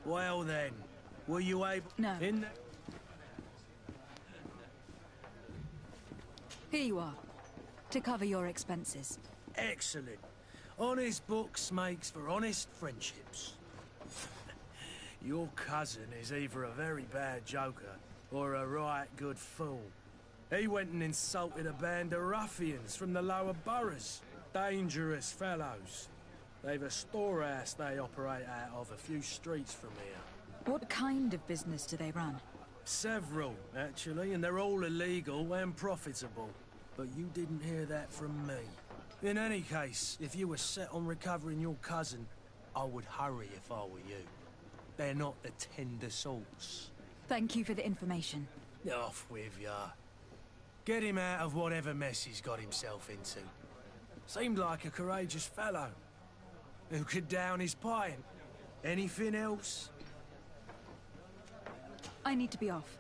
Well then, were you able... No. In the... Here you are, to cover your expenses. Excellent. Honest books makes for honest friendships. Your cousin is either a very bad joker or a right good fool. He went and insulted a band of ruffians from the lower boroughs. Dangerous fellows. They've a storehouse they operate out of a few streets from here. What kind of business do they run? Several, actually, and they're all illegal and profitable. But you didn't hear that from me. In any case, if you were set on recovering your cousin, I would hurry if I were you. They're not the tender sorts. Thank you for the information. Off with ya. Get him out of whatever mess he's got himself into. Seemed like a courageous fellow. Who could down his pint? Anything else? I need to be off.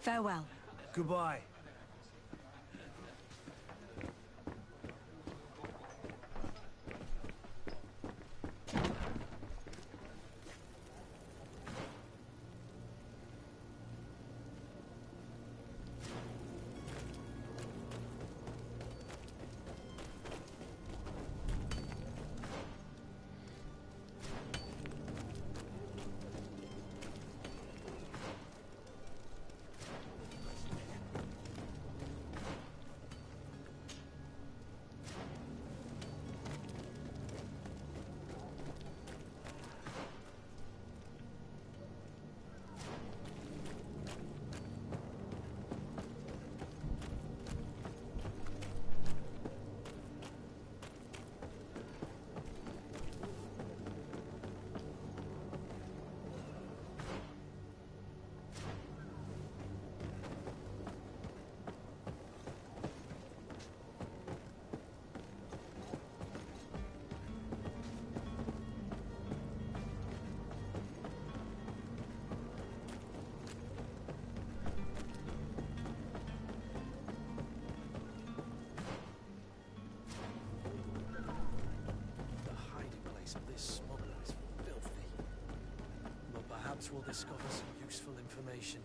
Farewell. Goodbye. Perhaps we'll discover some useful information.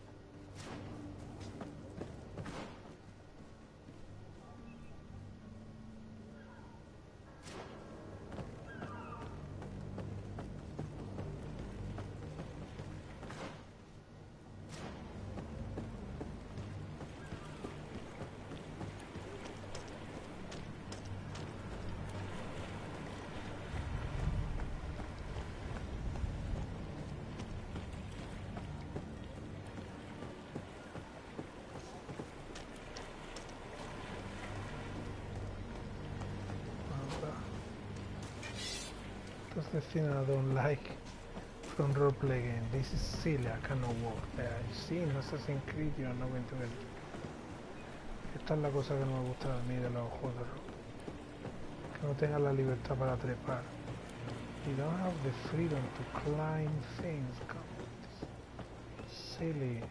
That's the thing I don't like from roleplay game. This is silly, I cannot walk there. Sí, en Assassin's Creed you're not going to get it. Esta es la cosa que no me gusta a mí de los juegos de rol. Que no tengas la libertad para trepar. You don't have the freedom to climb things. Silly.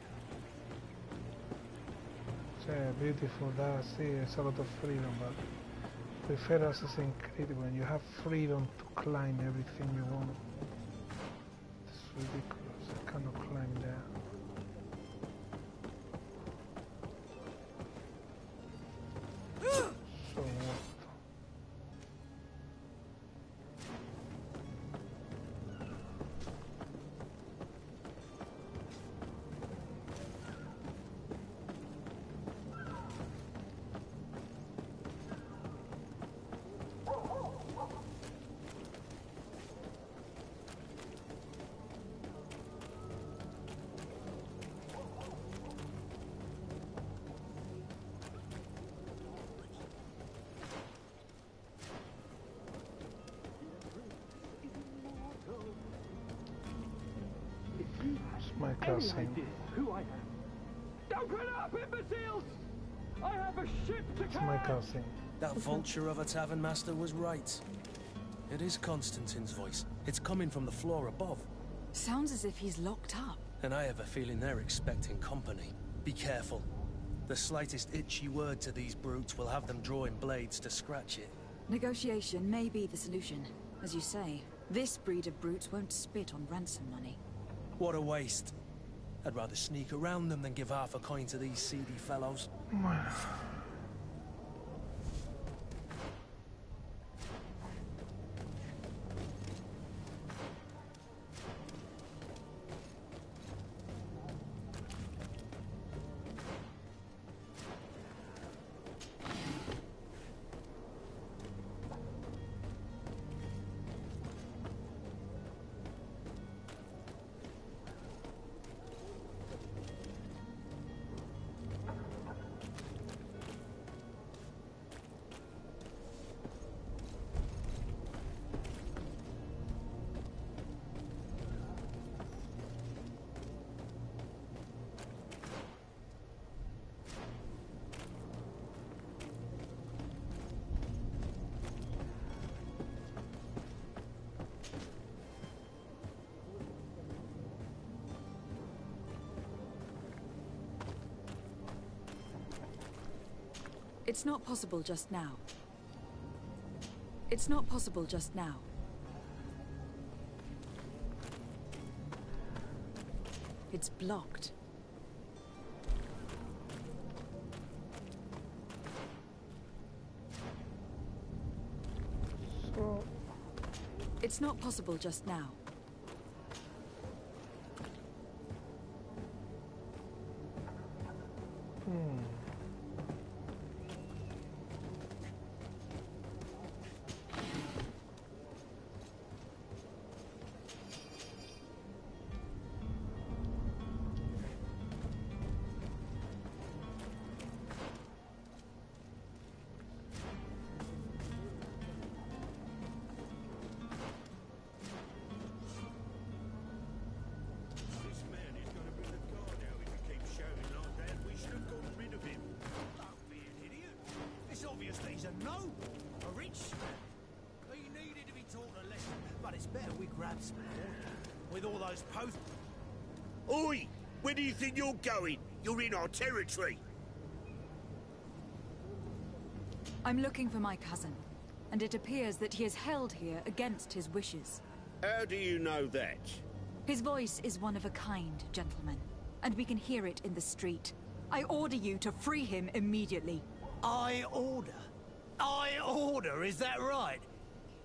Yeah, beautiful, that's it, it's a lot of freedom, but prefer Assassin's Creed when you have freedom to climb everything you want. It's ridiculous, I cannot climb there. So what? My cousin. Who I am? Don't get up, imbeciles! I have a ship to It's my cousin. That vulture of a tavern master was right. It is Constantine's voice. It's coming from the floor above. Sounds as if he's locked up. And I have a feeling they're expecting company. Be careful. The slightest itchy word to these brutes will have them drawing blades to scratch it. Negotiation may be the solution. As you say, this breed of brutes won't spit on ransom money. What a waste. I'd rather sneak around them than give half a coin to these seedy fellows. It's not possible just now. It's not possible just now. It's blocked. So... It's not possible just now. With all those posts. Oi! Where do you think you're going? You're in our territory. I'm looking for my cousin, and it appears that he is held here against his wishes. How do you know that? His voice is one of a kind, gentlemen, and we can hear it in the street. I order you to free him immediately. I order? I order, is that right?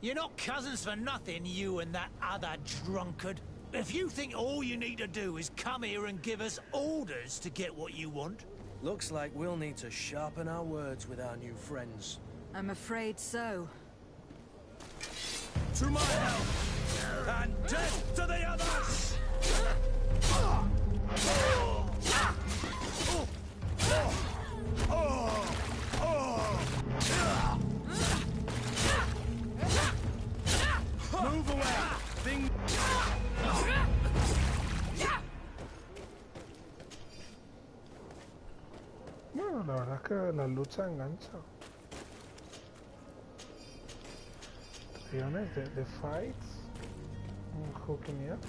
You're not cousins for nothing, you and that other drunkard. If you think all you need to do is come here and give us orders to get what you want... Looks like we'll need to sharpen our words with our new friends. I'm afraid so. To my help! And death to the others! Move away! Thing... Bueno, la verdad es que la lucha engancha. To be honest, the fights hooking me up.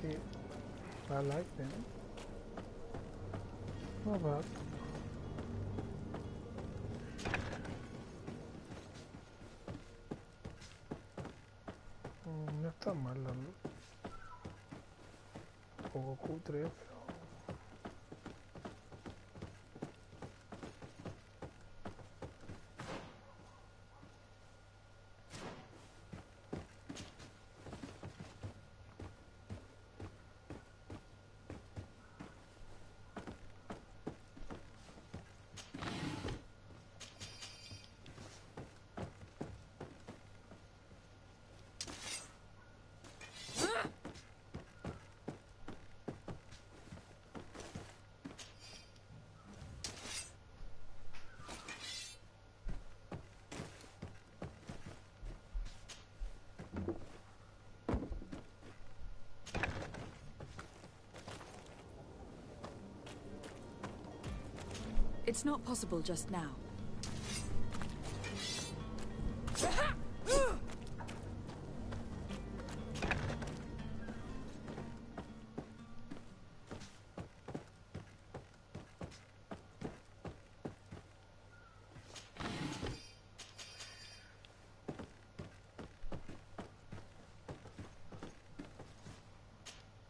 See, I like them. Not bad. No está mal la luz. Un poco cutre, pero... It's not possible just now.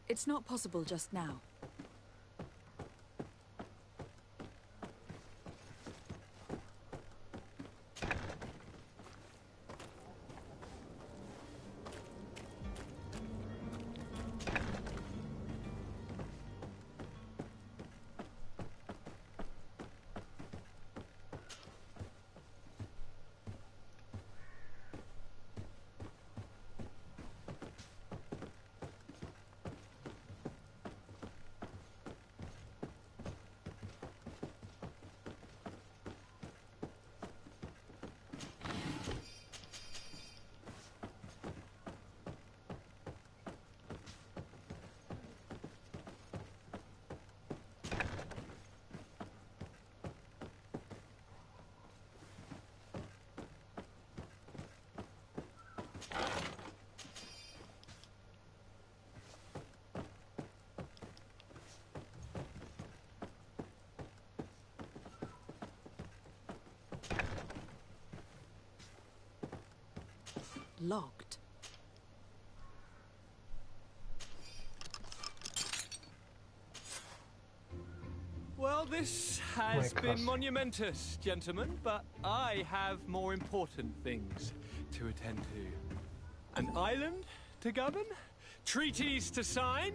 It's not possible just now. Locked. Well, this has been monumentous, gentlemen, but I have more important things to attend to. An island to govern, treaties to sign,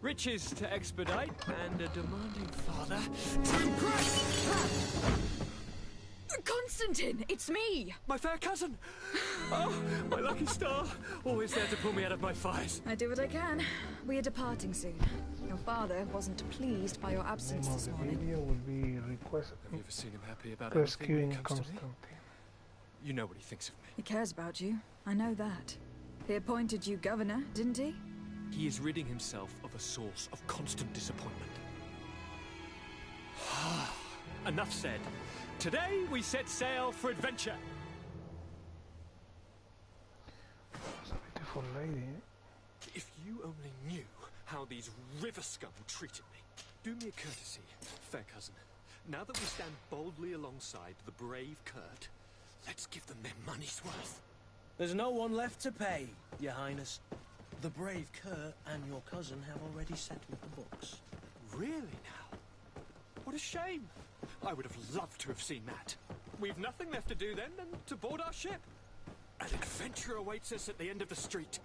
riches to expedite, and a demanding father to impress! Constantine, it's me! My fair cousin! Oh, my lucky star! Always there to pull me out of my fires. I do what I can. We are departing soon. Your father wasn't pleased by your absence this morning. The video will be requested. Have you ever seen him happy about rescuing anything when it comes to me? Constantine. You know what he thinks of me. He cares about you. I know that. He appointed you governor, didn't he? He is ridding himself of a source of constant disappointment. Enough said. Today we set sail for adventure. That's a beautiful lady. If you only knew how these river scum treated me. Do me a courtesy, fair cousin. Now that we stand boldly alongside the brave Kurt, let's give them their money's worth. There's no one left to pay, Your Highness. The brave Kurt and your cousin have already settled the books. Really now? What a shame. I would have loved to have seen that. We've nothing left to do then than to board our ship. An adventure awaits us at the end of the street.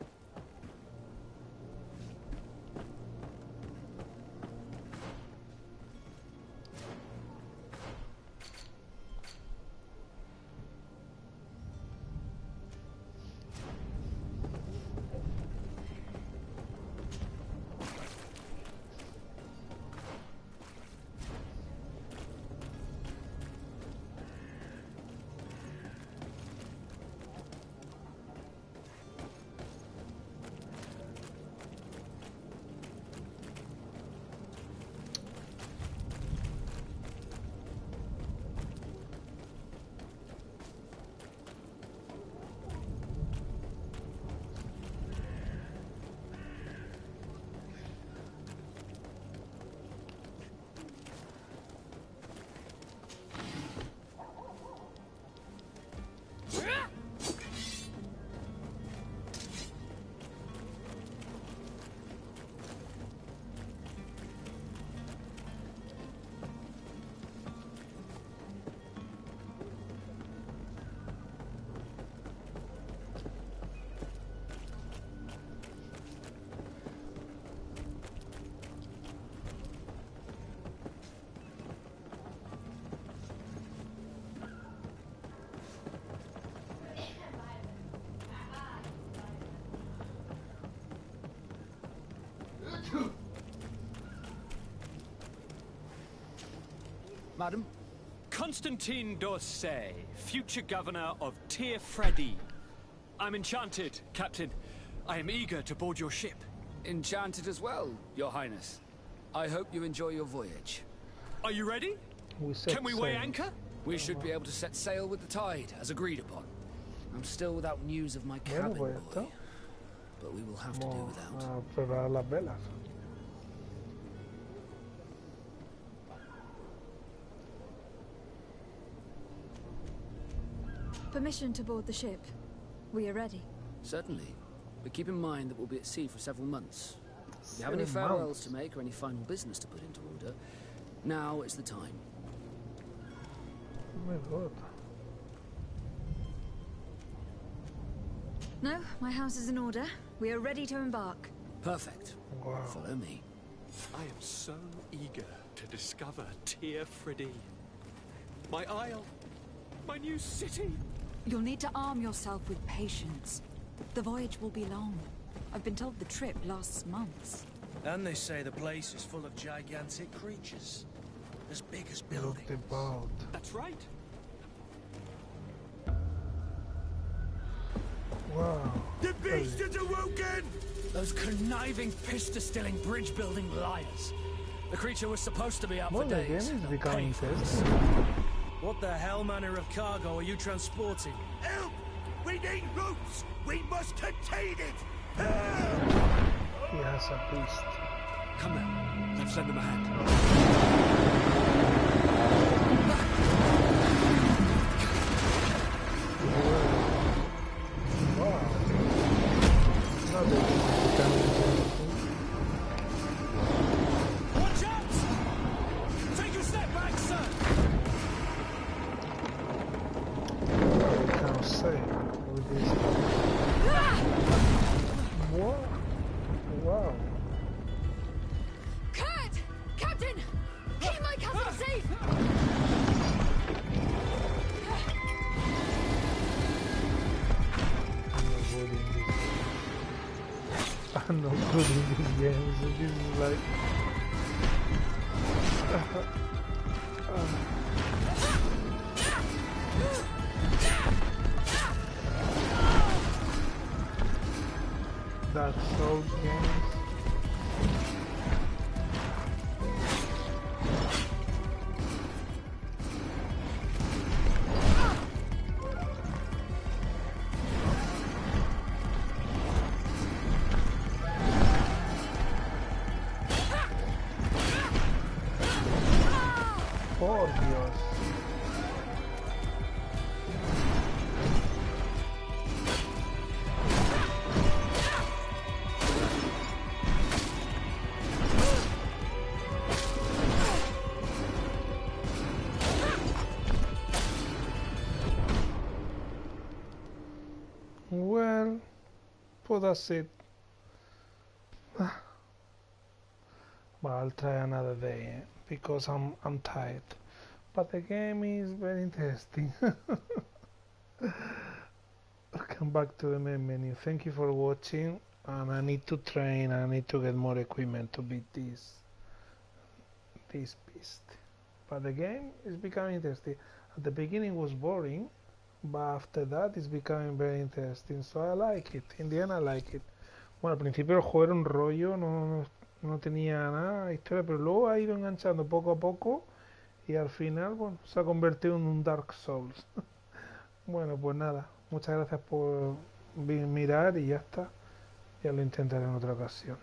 Madam? Constantine d'Orsay, future governor of Tir Freddy. I'm enchanted, Captain. I am eager to board your ship. Enchanted as well, Your Highness. I hope you enjoy your voyage. Are you ready? Can we weigh anchor? We should be able to set sail with the tide, as agreed upon. I'm still without news of my cabin boy, but we will have to do without. Permission to board the ship. We are ready. Certainly. But keep in mind that we'll be at sea for several months. If you have any farewells to make or any final business to put into order, now is the time. Oh my god. No, my house is in order. We are ready to embark. Perfect. Wow. Follow me. I am so eager to discover Tir Freddy. My isle. My new city. You'll need to arm yourself with patience. The voyage will be long. I've been told the trip lasts months. And they say the place is full of gigantic creatures. As big as buildings. That's right. Wow. The beast is awoken! Those conniving, pista-stilling, bridge-building liars. The creature was supposed to be up for days. What the hell manner of cargo are you transporting? Help! We need ropes! We must contain it! Help! He has a beast. Come now, let's lend them a hand. Wow. Watch out! Take a step back, sir! Say with this. What? Wow. Kurt! Captain! Keep my cousin safe! I'm not good in this game, so this is like... That's so games. Por Dios. But that's it. But I'll try another day because I'm tired. But the game is very interesting. I'll come back to the main menu. Thank you for watching, and I need to train. I need to get more equipment to beat this beast. But the game is becoming interesting. At the beginning was boring, but after that it's becoming very interesting. So I like it. In the end I like it. Bueno, al principio el juego era un rollo, no tenía nada de historia, pero luego ha ido enganchando poco a poco y al final, bueno, se ha convertido en un Dark Souls. Bueno, pues nada, muchas gracias por mirar y ya está. Ya lo intentaré en otra ocasión.